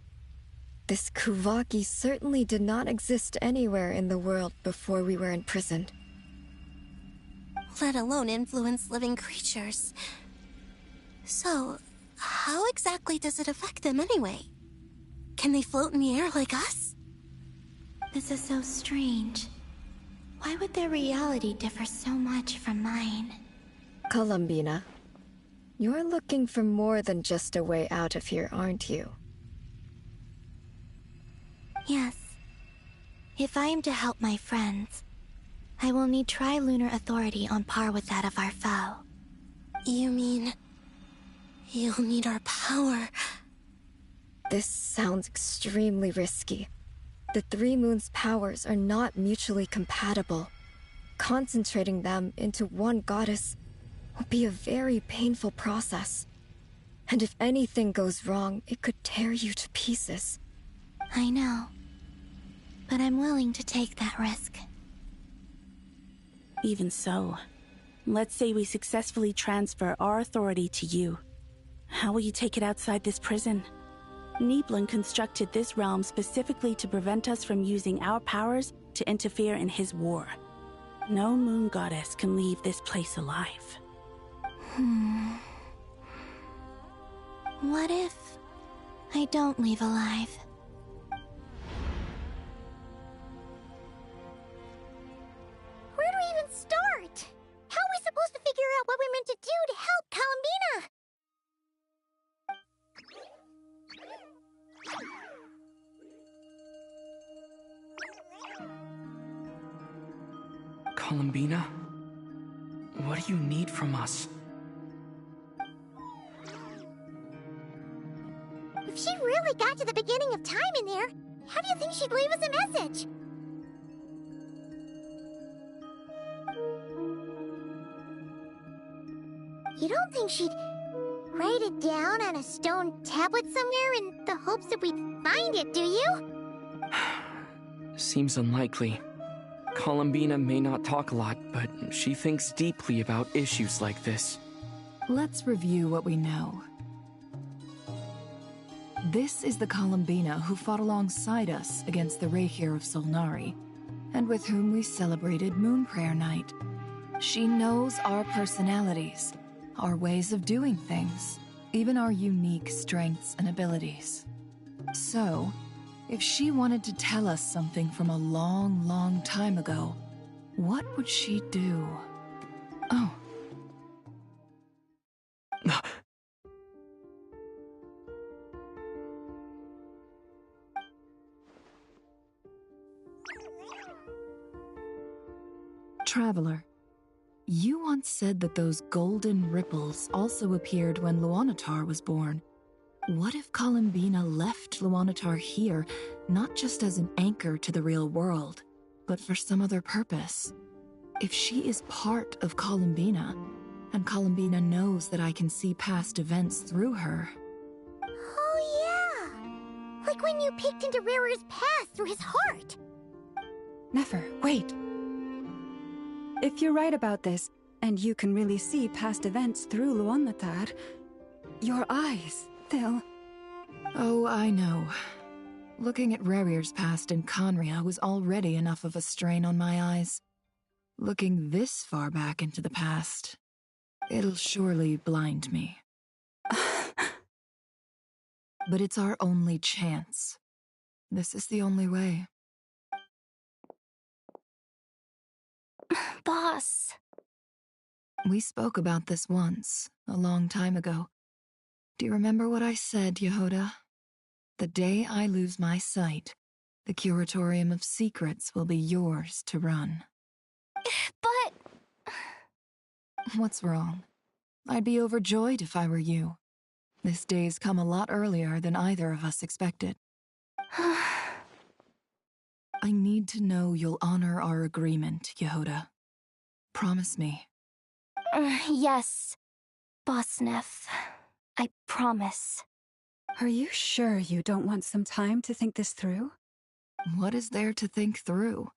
This Kuvaki certainly did not exist anywhere in the world before we were imprisoned. Let alone influence living creatures. So, how exactly does it affect them anyway? Can they float in the air like us? This is so strange. Why would their reality differ so much from mine? Columbina, you're looking for more than just a way out of here, aren't you? Yes. If I am to help my friends, I will need tri-lunar authority on par with that of our foe. You mean... you'll need our power? This sounds extremely risky. The Three Moons' powers are not mutually compatible. Concentrating them into one goddess will be a very painful process. And if anything goes wrong, it could tear you to pieces. I know. But I'm willing to take that risk. Even so, let's say we successfully transfer our authority to you. How will you take it outside this prison? Nibelung constructed this realm specifically to prevent us from using our powers to interfere in his war. No moon goddess can leave this place alive. What if I don't leave alive? Where do we even start? How are we supposed to figure out what we're meant to do to help Columbina? Columbina? What do you need from us? If she really got to the beginning of time in there, how do you think she'd leave us a message? You don't think she'd write it down on a stone tablet somewhere in the hopes that we'd find it, do you? Seems unlikely. Columbina may not talk a lot, but she thinks deeply about issues like this. Let's review what we know. This is the Columbina who fought alongside us against the Rehir of Solnari, and with whom we celebrated Moon Prayer Night. She knows our personalities, our ways of doing things, even our unique strengths and abilities. So, if she wanted to tell us something from a long, long time ago, what would she do? Oh. Traveler, you once said that those golden ripples also appeared when Luanatar was born. What if Columbina left Luanatar here, not just as an anchor to the real world, but for some other purpose? If she is part of Columbina, and Columbina knows that I can see past events through her... Oh yeah! Like when you peeked into Rarer's past through his heart! Nefer, wait! If you're right about this, and you can really see past events through Luanatar, your eyes... they'll... Oh, I know. Looking at Rerir's past in Conria was already enough of a strain on my eyes. Looking this far back into the past, it'll surely blind me. But it's our only chance. This is the only way. Boss. We spoke about this once, a long time ago. Do you remember what I said, Yehoda? The day I lose my sight, the Curatorium of Secrets will be yours to run. But... What's wrong? I'd be overjoyed if I were you. This day's come a lot earlier than either of us expected. I need to know you'll honor our agreement, Yehoda. Promise me. Yes, Boss Neff. I promise. Are you sure you don't want some time to think this through? What is there to think through?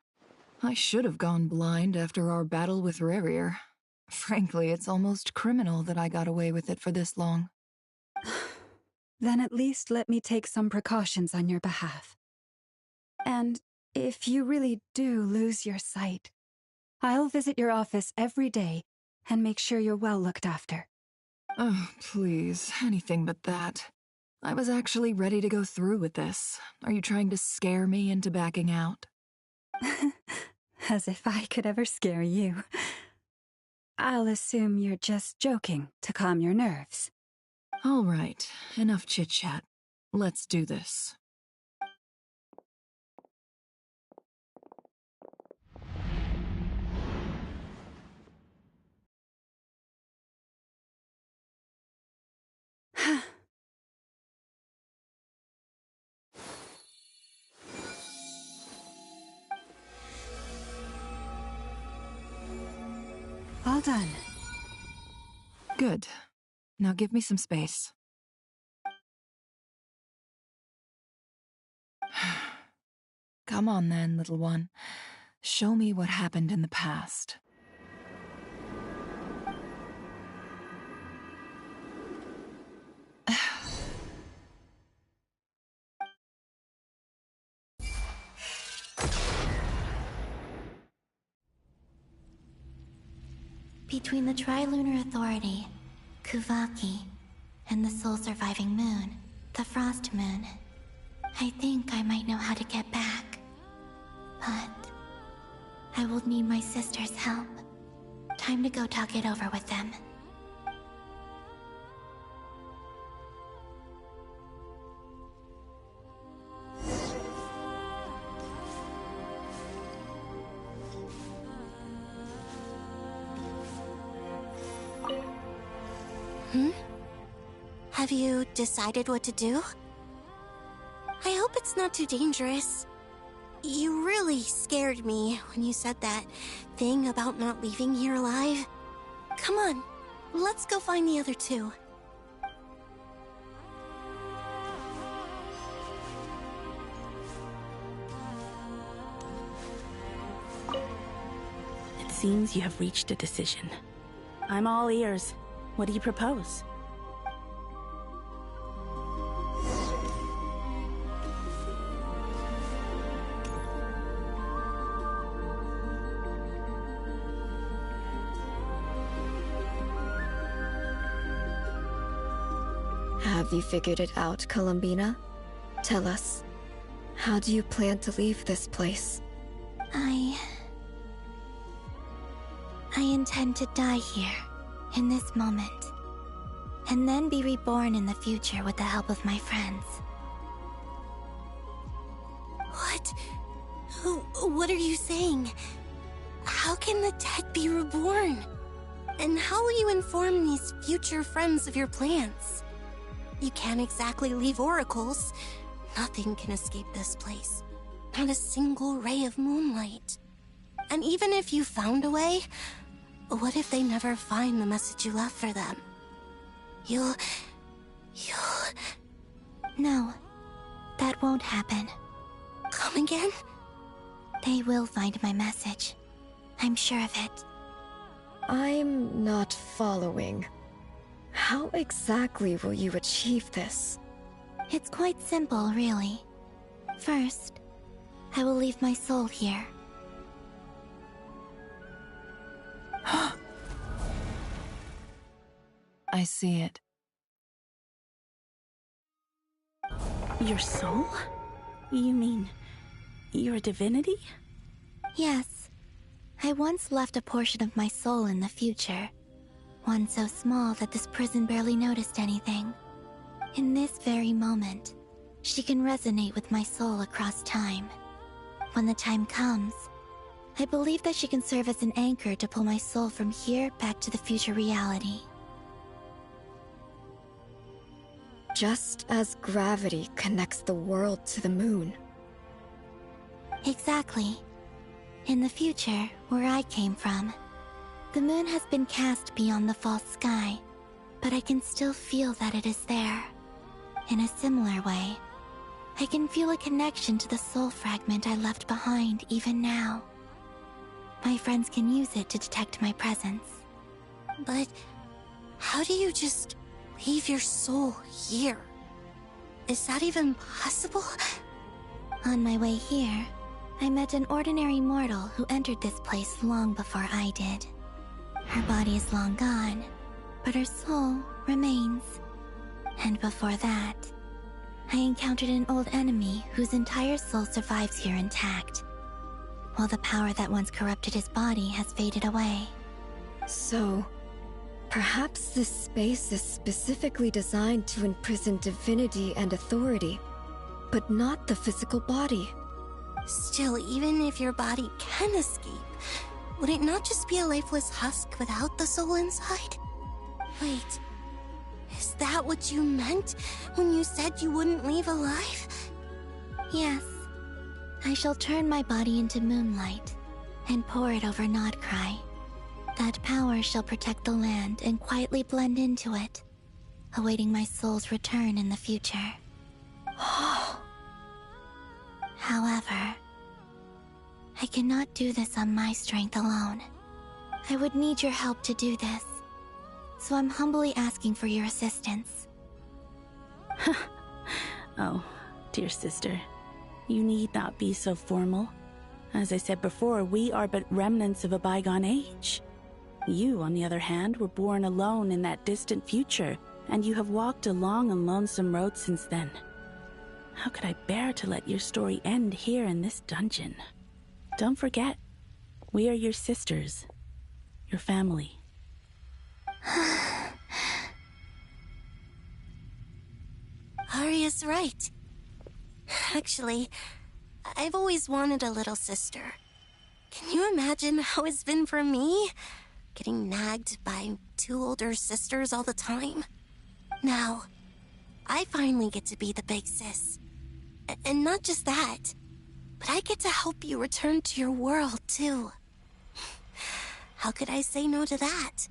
I should have gone blind after our battle with Rerir. Frankly, it's almost criminal that I got away with it for this long. Then at least let me take some precautions on your behalf. And if you really do lose your sight, I'll visit your office every day and make sure you're well looked after. Oh, please, anything but that. I was actually ready to go through with this. Are you trying to scare me into backing out? As if I could ever scare you. I'll assume you're just joking to calm your nerves. All right, enough chit-chat. Let's do this. All done. Good. Now give me some space. Come on then, little one. Show me what happened in the past. Between the Trilunar Authority, Kuvaki, and the sole-surviving moon, the Frost Moon, I think I might know how to get back. But I will need my sister's help. Time to go talk it over with them. Have you decided what to do? it's not too dangerous. You really scared me when you said that thing about not leaving here alive. Come on, let's go find the other two. It seems you have reached a decision. I'm all ears. What do you propose? Have you figured it out, Columbina? Tell us, how do you plan to leave this place? I intend to die here, in this moment, and then be reborn in the future with the help of my friends. What? What are you saying? How can the dead be reborn? And how will you inform these future friends of your plans? You can't exactly leave oracles. Nothing can escape this place. Not a single ray of moonlight. And even if you found a way, what if they never find the message you left for them? You'll... No, that won't happen. Come again? They will find my message. I'm sure of it. I'm not following. How exactly will you achieve this? It's quite simple, really. First, I will leave my soul here. I see it. Your soul? You mean you're a divinity? Yes. I once left a portion of my soul in the future. One so small that this prison barely noticed anything. In this very moment, she can resonate with my soul across time. When the time comes, I believe that she can serve as an anchor to pull my soul from here back to the future reality. Just as gravity connects the world to the moon. Exactly. In the future, where I came from, the moon has been cast beyond the false sky, but I can still feel that it is there. In a similar way, I can feel a connection to the soul fragment I left behind even now. My friends can use it to detect my presence. But how do you just leave your soul here? Is that even possible? On my way here, I met an ordinary mortal who entered this place long before I did. Her body is long gone, but her soul remains. And before that, I encountered an old enemy whose entire soul survives here intact, while the power that once corrupted his body has faded away. So, perhaps this space is specifically designed to imprison divinity and authority, but not the physical body. Still, even if your body can escape, would it not just be a lifeless husk without the soul inside? Wait, is that what you meant when you said you wouldn't leave alive? Yes. I shall turn my body into moonlight and pour it over Nodcry. That power shall protect the land and quietly blend into it, awaiting my soul's return in the future. However, I cannot do this on my strength alone. I would need your help to do this, so I'm humbly asking for your assistance. Oh, dear sister, you need not be so formal. As I said before, we are but remnants of a bygone age. You, on the other hand, were born alone in that distant future, and you have walked a long and lonesome road since then. How could I bear to let your story end here in this dungeon? Don't forget, we are your sisters, your family. Arya's right. Actually, I've always wanted a little sister. Can you imagine how it's been for me? Getting nagged by two older sisters all the time. Now, I finally get to be the big sis. And not just that, but I get to help you return to your world, too. How could I say no to that?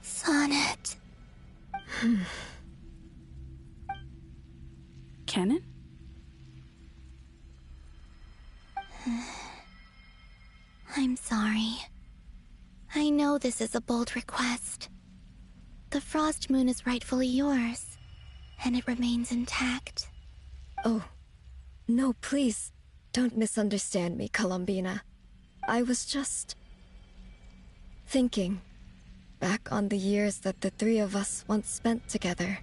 Sonnet. Kennen? I'm sorry. I know this is a bold request. The Frost Moon is rightfully yours, and it remains intact. Oh, no, please. Don't misunderstand me, Columbina. I was just thinking back on the years that the three of us once spent together.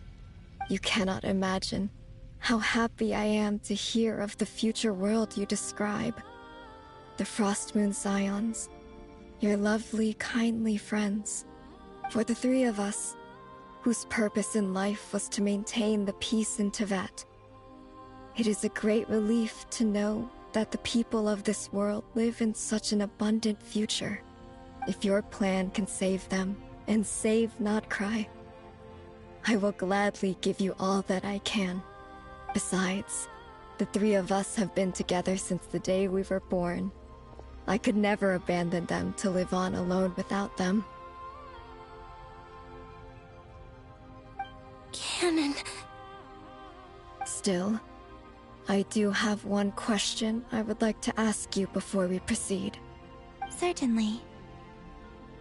You cannot imagine how happy I am to hear of the future world you describe. The Frost Moon Scions, your lovely, kindly friends. For the three of us, whose purpose in life was to maintain the peace in Teyvat. It is a great relief to know that the people of this world live in such an abundant future. If your plan can save them, and save Notcry, I will gladly give you all that I can. Besides, the three of us have been together since the day we were born. I could never abandon them to live on alone without them. Canon. Still, I do have one question I would like to ask you before we proceed. Certainly.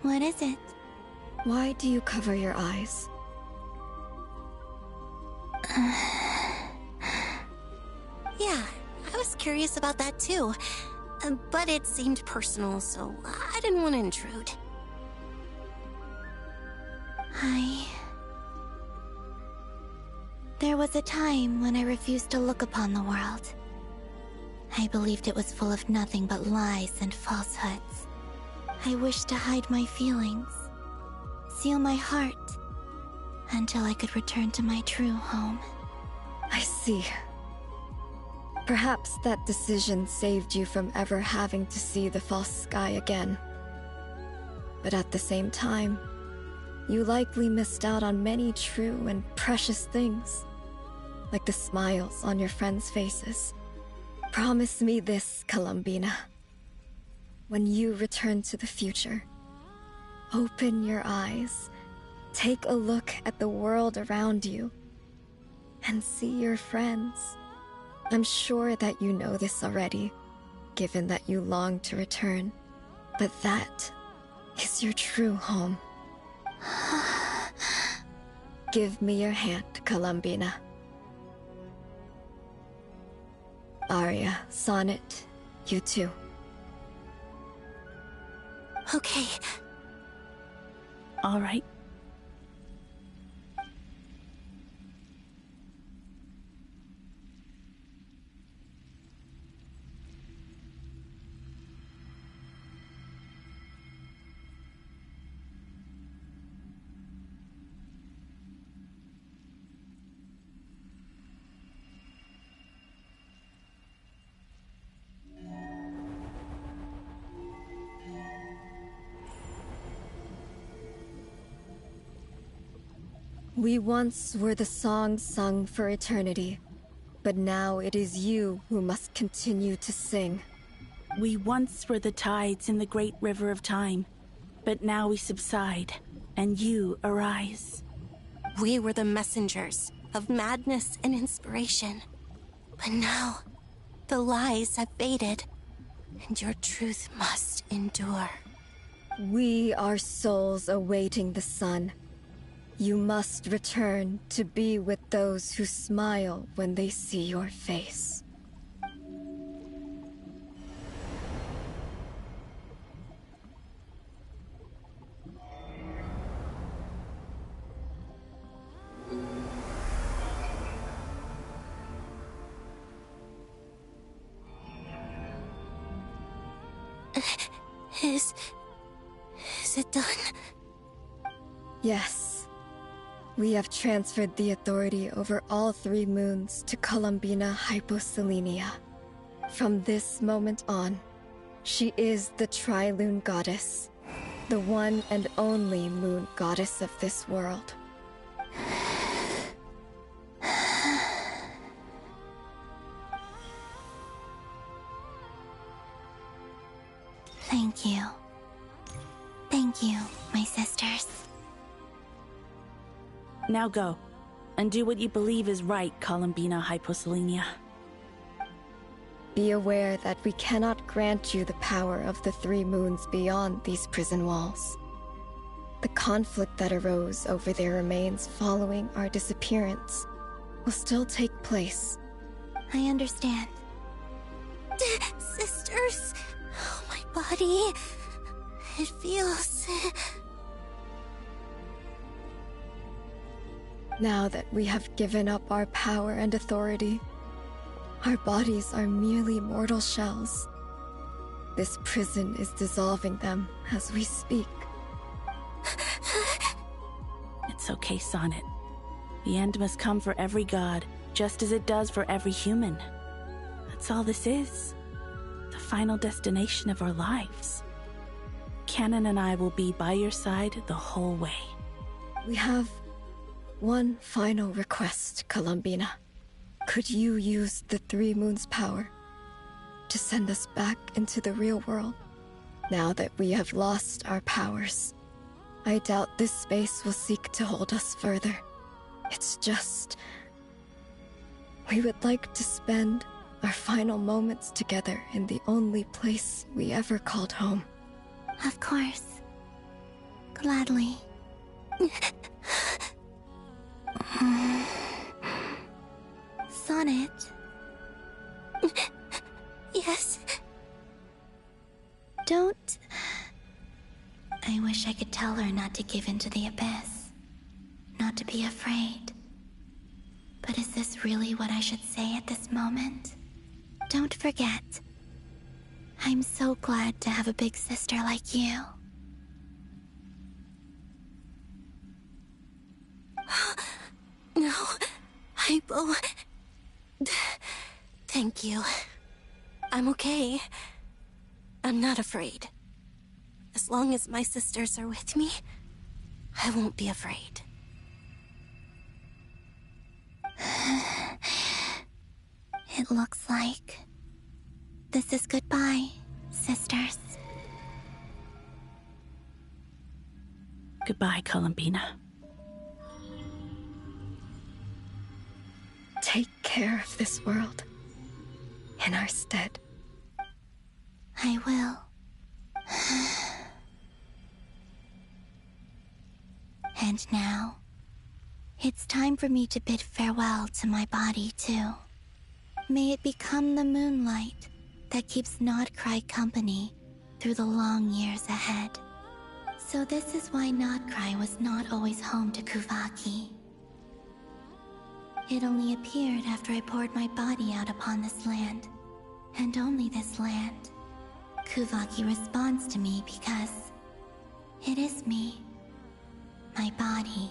What is it? Why do you cover your eyes? Yeah, I was curious about that too. But it seemed personal, so I didn't want to intrude. There was a time when I refused to look upon the world. I believed it was full of nothing but lies and falsehoods. I wished to hide my feelings, seal my heart, until I could return to my true home. I see. Perhaps that decision saved you from ever having to see the false sky again. But at the same time, you likely missed out on many true and precious things, like the smiles on your friends' faces. Promise me this, Columbina. When you return to the future, open your eyes, take a look at the world around you, and see your friends. I'm sure that you know this already, given that you long to return, but that is your true home. Give me your hand, Columbina. Arya, Sonnet, you too. Okay. All right. We once were the songs sung for eternity, but now it is you who must continue to sing. We once were the tides in the great river of time, but now we subside, and you arise. We were the messengers of madness and inspiration. But now, the lies have faded, and your truth must endure. We are souls awaiting the sun. You must return to be with those who smile when they see your face. Is it done? Yes. We have transferred the authority over all 3 moons to Columbina Hyposelenia. From this moment on, she is the Tri-Lune Goddess, the one and only moon goddess of this world. Thank you. Thank you, my sisters. Now go, and do what you believe is right, Columbina Hyposelenia. Be aware that we cannot grant you the power of the three moons beyond these prison walls. The conflict that arose over their remains following our disappearance will still take place. I understand. Sisters, oh, my body. It feels... Now that we have given up our power and authority, our bodies are merely mortal shells. This prison is dissolving them as we speak. It's okay, Sonnet. The end must come for every god, just as it does for every human. That's all this is. The final destination of our lives. Canon and I will be by your side the whole way. We have one final request, Columbina. Could you use the Three Moons' power to send us back into the real world? Now that we have lost our powers, I doubt this space will seek to hold us further. It's just... we would like to spend our final moments together in the only place we ever called home. Of course. Gladly. Sonnet? Yes? Don't... I wish I could tell her not to give in to the abyss. Not to be afraid. But is this really what I should say at this moment? Don't forget. I'm so glad to have a big sister like you. No, Hypo. Thank you. I'm okay. I'm not afraid. As long as my sisters are with me, I won't be afraid. It looks like this is goodbye, sisters. Goodbye, Columbina. Take care of this world in our stead. I will. And now, it's time for me to bid farewell to my body, too. May it become the moonlight that keeps Nodcry company through the long years ahead. So this is why Nodcry was not always home to Kuvaki. It only appeared after I poured my body out upon this land, and only this land. Kuvaki responds to me because it is me, my body,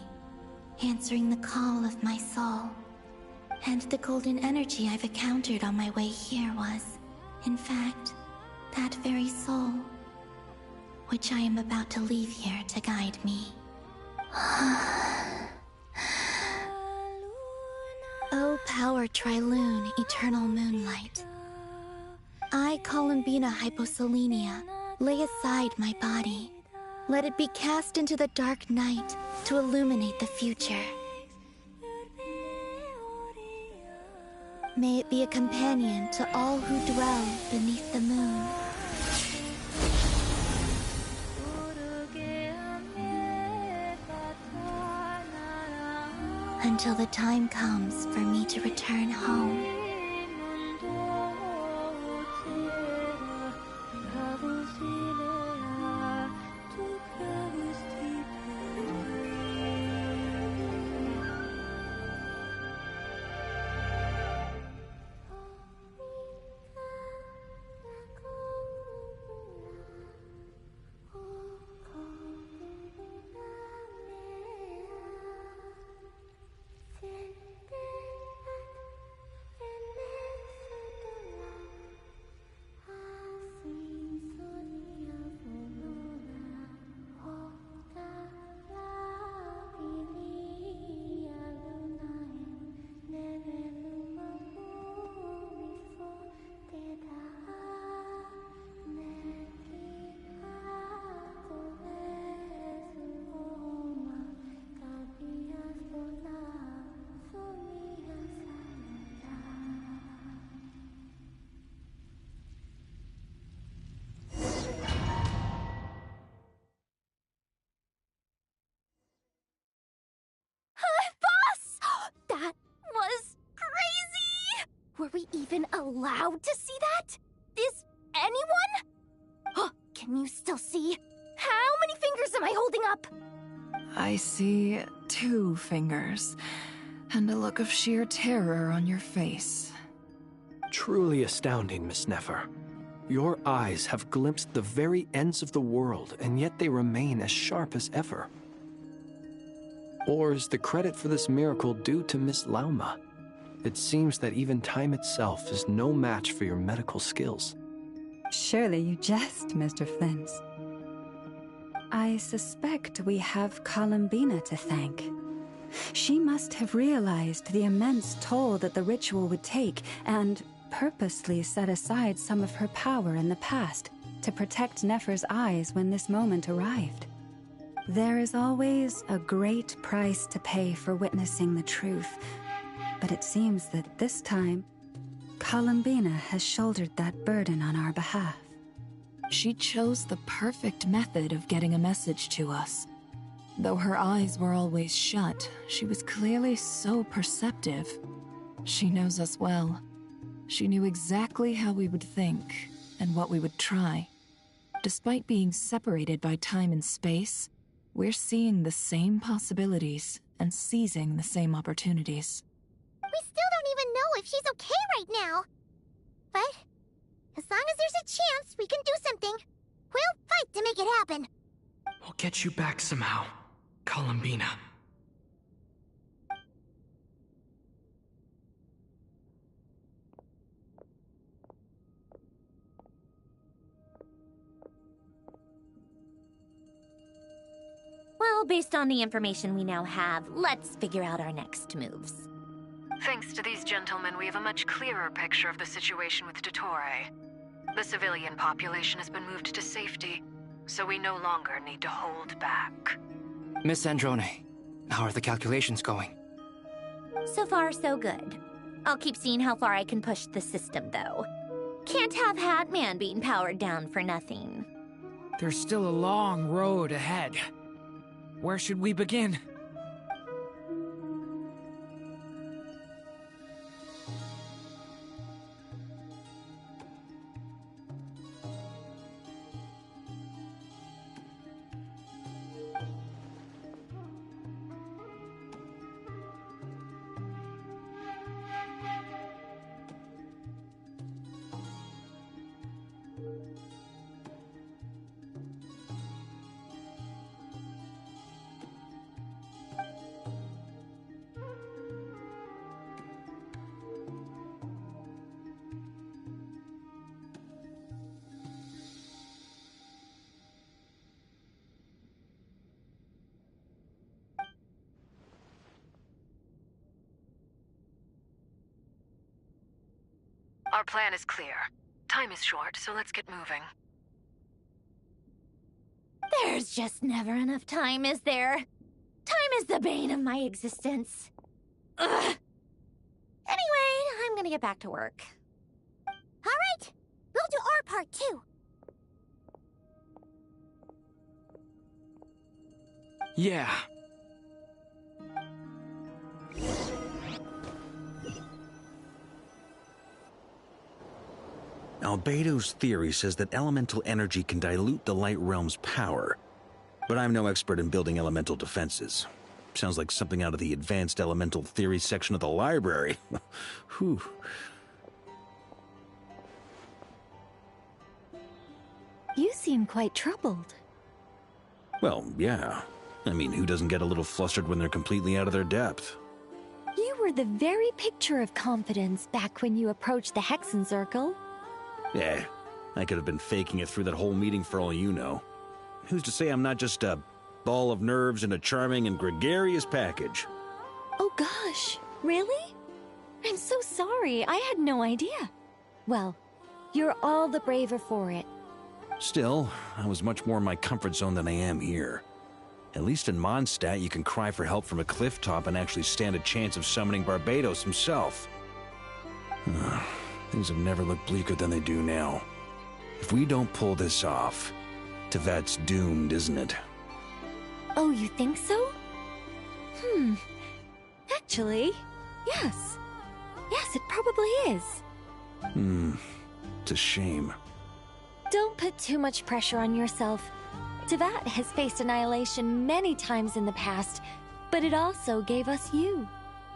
answering the call of my soul. And the golden energy I've encountered on my way here was, in fact, that very soul, which I am about to leave here to guide me. O power Trilune, eternal moonlight. I, Columbina Hyposelenia, lay aside my body. Let it be cast into the dark night to illuminate the future. May it be a companion to all who dwell beneath the moon. Until the time comes for me to return home. allowed to see that? Is anyone? Oh, can you still see? How many fingers am I holding up? I see 2 fingers, and a look of sheer terror on your face. Truly astounding, Miss Nefer. Your eyes have glimpsed the very ends of the world, and yet they remain as sharp as ever. Or is the credit for this miracle due to Miss Lauma? It seems that even time itself is no match for your medical skills. Surely you jest, Mr. Flint. I suspect we have Columbina to thank. She must have realized the immense toll that the ritual would take and purposely set aside some of her power in the past to protect Nefer's eyes when this moment arrived. There is always a great price to pay for witnessing the truth, but it seems that this time, Columbina has shouldered that burden on our behalf. She chose the perfect method of getting a message to us. Though her eyes were always shut, she was clearly so perceptive. She knows us well. She knew exactly how we would think and what we would try. Despite being separated by time and space, we're seeing the same possibilities and seizing the same opportunities. We still don't even know if she's okay right now. But as long as there's a chance we can do something, we'll fight to make it happen. We'll get you back somehow, Columbina. Well, based on the information we now have, let's figure out our next moves. Thanks to these gentlemen, we have a much clearer picture of the situation with Dottore. The civilian population has been moved to safety, so we no longer need to hold back. Miss Androne, how are the calculations going? So far, so good. I'll keep seeing how far I can push the system, though. Can't have Hatman being powered down for nothing. There's still a long road ahead. Where should we begin? Our plan is clear. Time is short, so let's get moving. There's just never enough time, is there? Time is the bane of my existence. Ugh. Anyway, I'm gonna get back to work. All right, we'll do our part too. Yeah. Albedo's theory says that elemental energy can dilute the light realm's power, but I'm no expert in building elemental defenses. Sounds like something out of the advanced elemental theory section of the library. Whew. You seem quite troubled. Well, yeah. I mean, who doesn't get a little flustered when they're completely out of their depth? You were the very picture of confidence back when you approached the Hexen Circle. Yeah, I could have been faking it through that whole meeting for all you know. Who's to say I'm not just a ball of nerves in a charming and gregarious package? Oh gosh, really? I'm so sorry, I had no idea. Well, you're all the braver for it. Still, I was much more in my comfort zone than I am here. At least in Mondstadt, you can cry for help from a cliff top and actually stand a chance of summoning Barbados himself. Things have never looked bleaker than they do now. If we don't pull this off, Tevat's doomed, isn't it? Oh, you think so? Actually, yes. Yes, it probably is. It's a shame. Don't put too much pressure on yourself. Teyvat has faced annihilation many times in the past, but it also gave us you,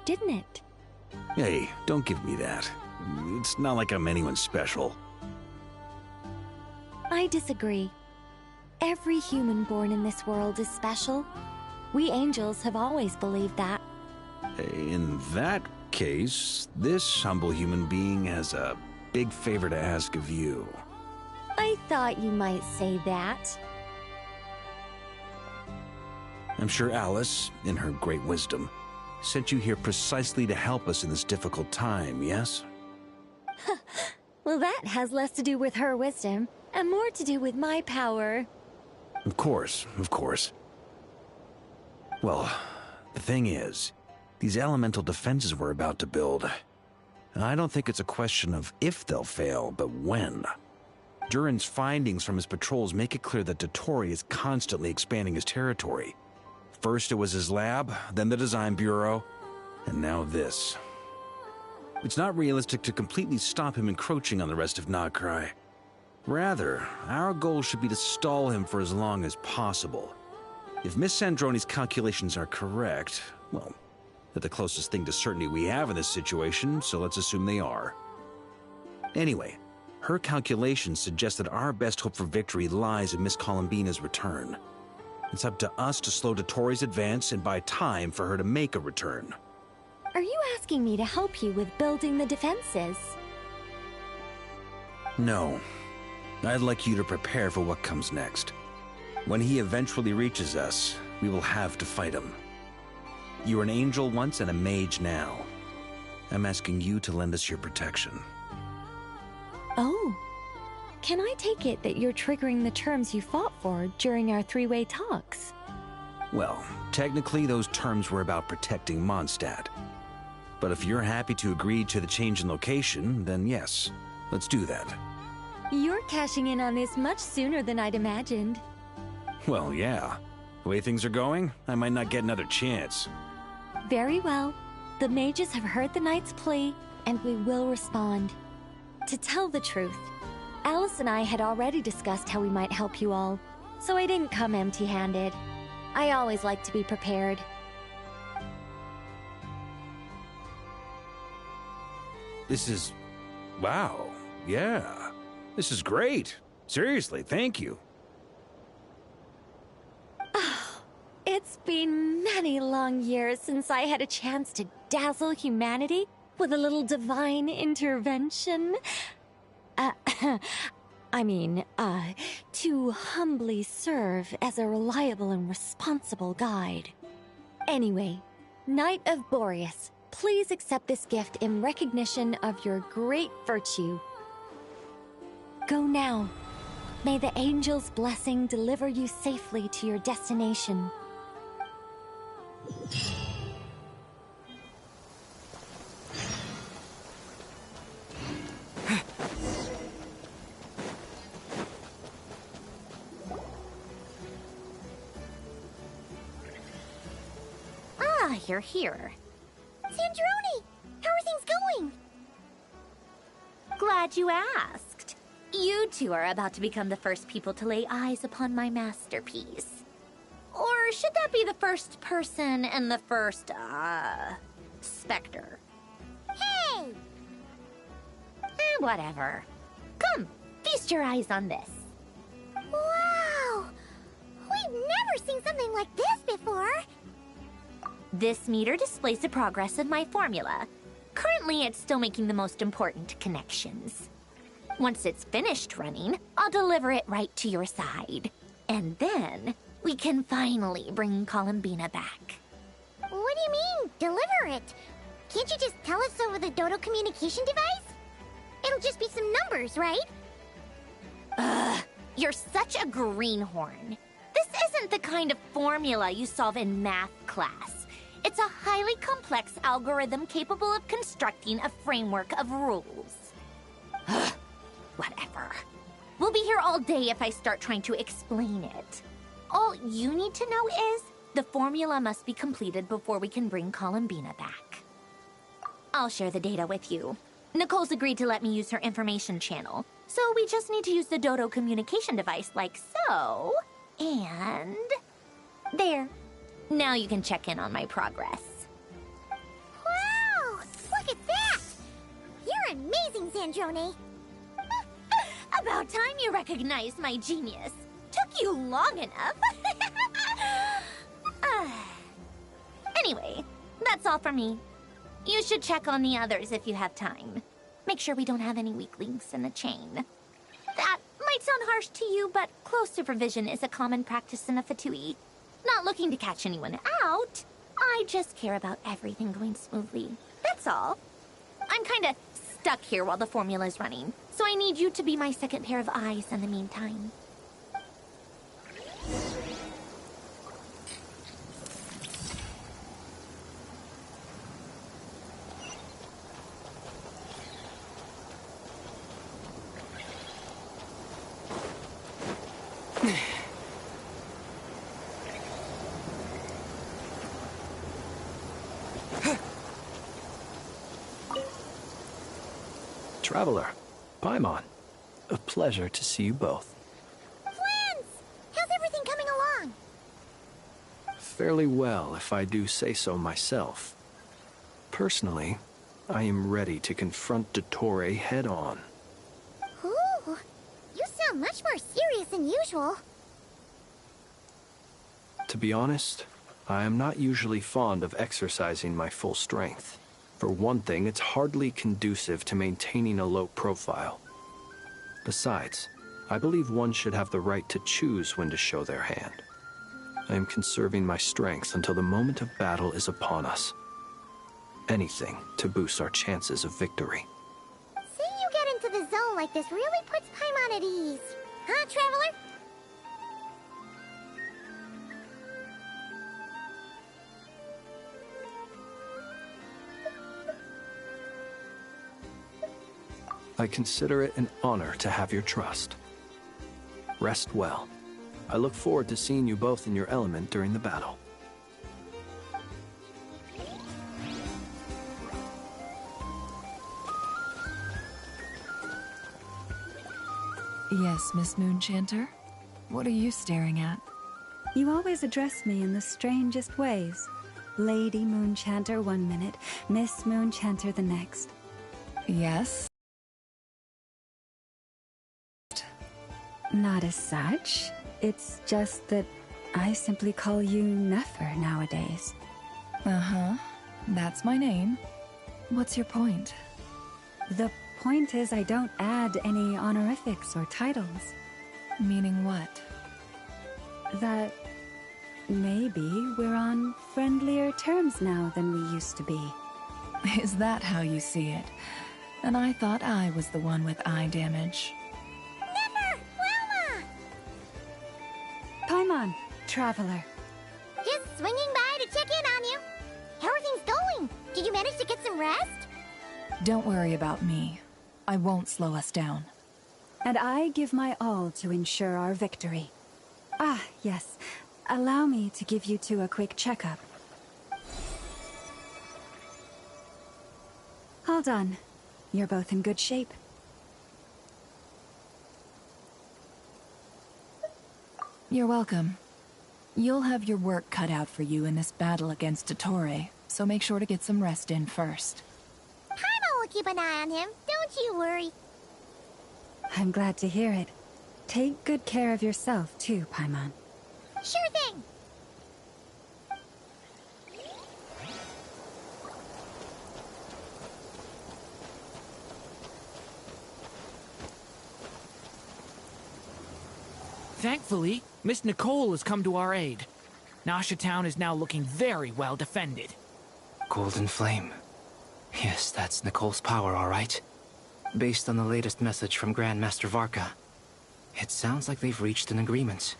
didn't it? Hey, don't give me that. It's not like I'm anyone special. I disagree. Every human born in this world is special. We angels have always believed that. In that case, this humble human being has a big favor to ask of you. I thought you might say that. I'm sure Alice, in her great wisdom, sent you here precisely to help us in this difficult time, yes? Well, that has less to do with her wisdom, and more to do with my power. Of course, of course. Well, the thing is, these elemental defenses we're about to build, I don't think it's a question of if they'll fail, but when. Durin's findings from his patrols make it clear that Dottore is constantly expanding his territory. First it was his lab, then the design bureau, and now this. It's not realistic to completely stop him encroaching on the rest of Nagcry. Rather, our goal should be to stall him for as long as possible. If Miss Sandroni's calculations are correct, well, they're the closest thing to certainty we have in this situation, so let's assume they are. Anyway, her calculations suggest that our best hope for victory lies in Miss Columbina's return. It's up to us to slow Dottore's advance and buy time for her to make a return. Are you asking me to help you with building the defenses? No. I'd like you to prepare for what comes next. When he eventually reaches us, we will have to fight him. You were an angel once and a mage now. I'm asking you to lend us your protection. Oh. Can I take it that you're triggering the terms you fought for during our three-way talks? Well, technically those terms were about protecting Mondstadt. But if you're happy to agree to the change in location, then yes, let's do that. You're cashing in on this much sooner than I'd imagined. Well, yeah. The way things are going, I might not get another chance. Very well. The mages have heard the knight's plea, and we will respond. To tell the truth, Alice and I had already discussed how we might help you all, so I didn't come empty-handed. I always like to be prepared. This is... wow. Yeah. This is great. Seriously, thank you. It's been many long years since I had a chance to dazzle humanity with a little divine intervention. To humbly serve as a reliable and responsible guide. Anyway, Knight of Boreas, please accept this gift in recognition of your great virtue. Go now. May the angel's blessing deliver you safely to your destination. You're here. Sandroni! How are things going? Glad you asked. You two are about to become the first people to lay eyes upon my masterpiece. Or should that be the first person and the first, specter? Hey! Whatever. Come, feast your eyes on this. Wow! We've never seen something like this before! This meter displays the progress of my formula. Currently, it's still making the most important connections. Once it's finished running, I'll deliver it right to your side. And then, we can finally bring Columbina back. What do you mean, deliver it? Can't you just tell us over the Dodo communication device? It'll just be some numbers, right? Ugh, you're such a greenhorn. This isn't the kind of formula you solve in math class. It's a highly complex algorithm capable of constructing a framework of rules. Whatever. We'll be here all day if I start trying to explain it. All you need to know is the formula must be completed before we can bring Columbina back. I'll share the data with you. Nicole's agreed to let me use her information channel, so we just need to use the Dodo communication device like so. And... there. Now you can check in on my progress. Wow! Look at that! You're amazing, Zandrone! About time you recognized my genius. Took you long enough. Anyway, that's all for me. You should check on the others if you have time. Make sure we don't have any weak links in the chain. That might sound harsh to you, but close supervision is a common practice in a Fatui. Not looking to catch anyone out. I just care about everything going smoothly. That's all. I'm kinda stuck here while the formula's running, so I need you to be my second pair of eyes in the meantime. Traveler, Paimon, a pleasure to see you both. Friends! How's everything coming along? Fairly well, if I do say so myself. Personally, I am ready to confront Dottore head-on. Ooh, you sound much more serious than usual. To be honest, I am not usually fond of exercising my full strength. For one thing, it's hardly conducive to maintaining a low profile. Besides, I believe one should have the right to choose when to show their hand. I am conserving my strength until the moment of battle is upon us. Anything to boost our chances of victory. Seeing you get into the zone like this really puts Paimon at ease. Huh, Traveler? I consider it an honor to have your trust. Rest well. I look forward to seeing you both in your element during the battle. Yes, Miss Moonchanter? What are you staring at? You always address me in the strangest ways. Lady Moonchanter 1 minute, Miss Moonchanter the next. Yes? Not as such. It's just that I simply call you Nefer nowadays. Uh-huh. That's my name. What's your point? The point is I don't add any honorifics or titles. Meaning what? That maybe we're on friendlier terms now than we used to be. Is that how you see it? And I thought I was the one with eye damage. Paimon, Traveler. Just swinging by to check in on you. How are things going? Did you manage to get some rest? Don't worry about me. I won't slow us down. And I give my all to ensure our victory. Ah, yes. Allow me to give you two a quick checkup. All done. You're both in good shape. You're welcome. You'll have your work cut out for you in this battle against Dottore, so make sure to get some rest in first. Paimon will keep an eye on him, don't you worry. I'm glad to hear it. Take good care of yourself, too, Paimon. Sure thing. Thankfully, Miss Nicole has come to our aid. Nasha Town is now looking very well defended. Golden Flame. Yes, that's Nicole's power, all right. Based on the latest message from Grandmaster Varka, it sounds like they've reached an agreement.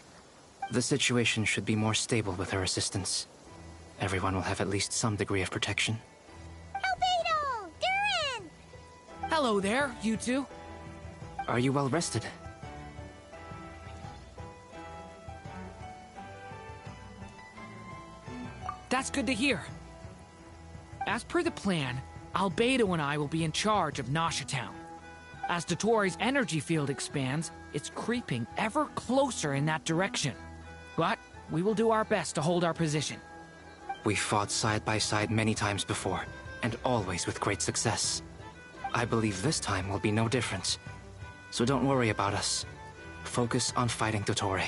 The situation should be more stable with her assistance. Everyone will have at least some degree of protection. Albedo! Durin! Hello there, you two. Are you well rested? That's good to hear. As per the plan, Albedo and I will be in charge of Nasha Town. As Dottoro's energy field expands, it's creeping ever closer in that direction. But we will do our best to hold our position. We fought side by side many times before, and always with great success. I believe this time will be no different. So don't worry about us. Focus on fighting Dottore.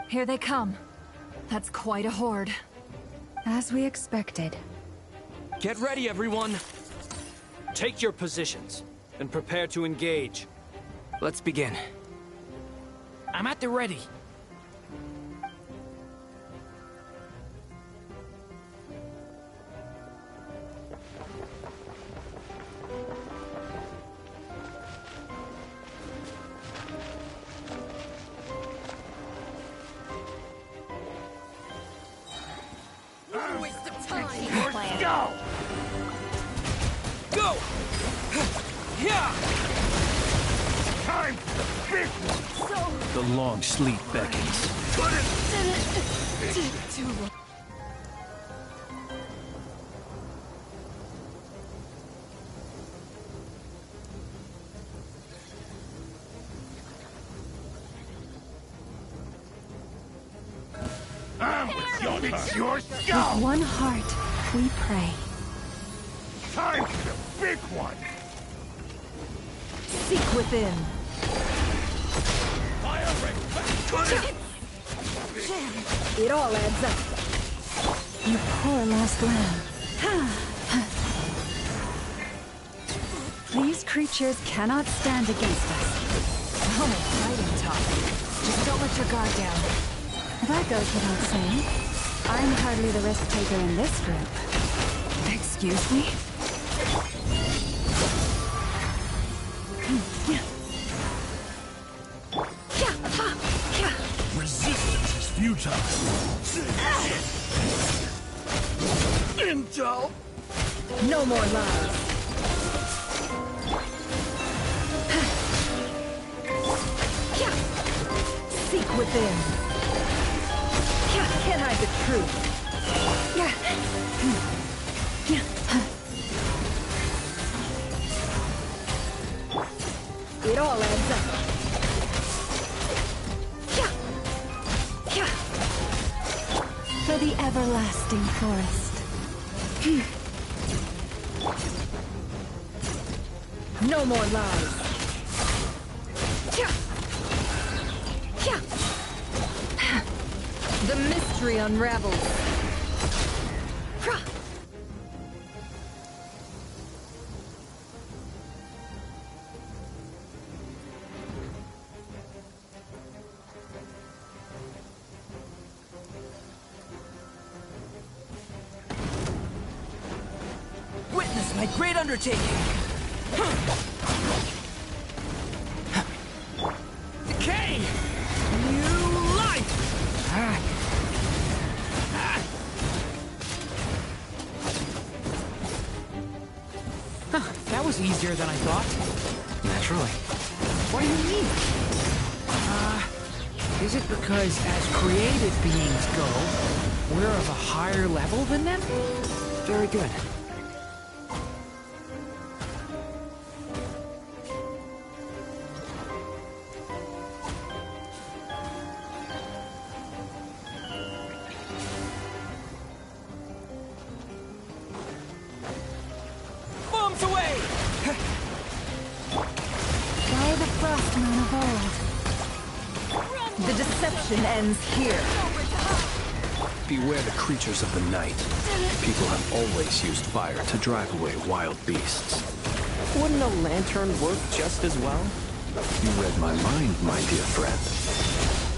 Here they come. That's quite a horde. As we expected. Get ready, everyone! Take your positions, and prepare to engage. Let's begin. I'm at the ready. Go! Go! Yeah! Time for the big one! The long sleep beckons. Too long. It's your With go! one heart, we pray. Time for the big one! Seek within. Fire ring! It all adds up. You poor lost lamb. These creatures cannot stand against us. Oh, fighting tough. Just don't let your guard down. That goes without saying. I'm hardly the risk taker in this group. Excuse me? Resistance is futile. Intel! No more lies. Seek within. Can't hide the truth. It all adds up. For the everlasting forest. No more lies. The mystery unravels. Witness my great undertaking! Decay! New life! That was easier than I thought. Naturally. What do you mean? Is it because as created beings go, we're of a higher level than them? Very good. Bombs away! By the Frostman of old. The deception ends here. Beware the creatures of the night. People have always used fire to drive away wild beasts. Wouldn't a lantern work just as well? You read my mind, my dear friend.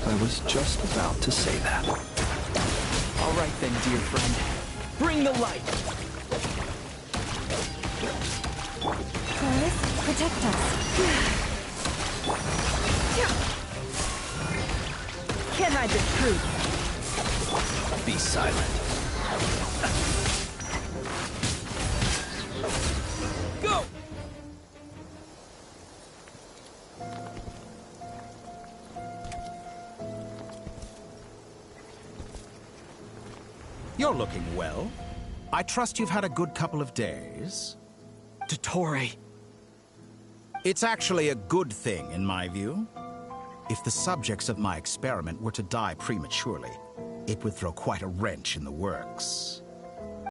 I was just about to say that. All right then, dear friend. Bring the light! Taurus, protect us. can't hide the truth. Be silent. Go! You're looking well. I trust you've had a good couple of days. Dottore. It's actually a good thing, in my view. If the subjects of my experiment were to die prematurely, it would throw quite a wrench in the works.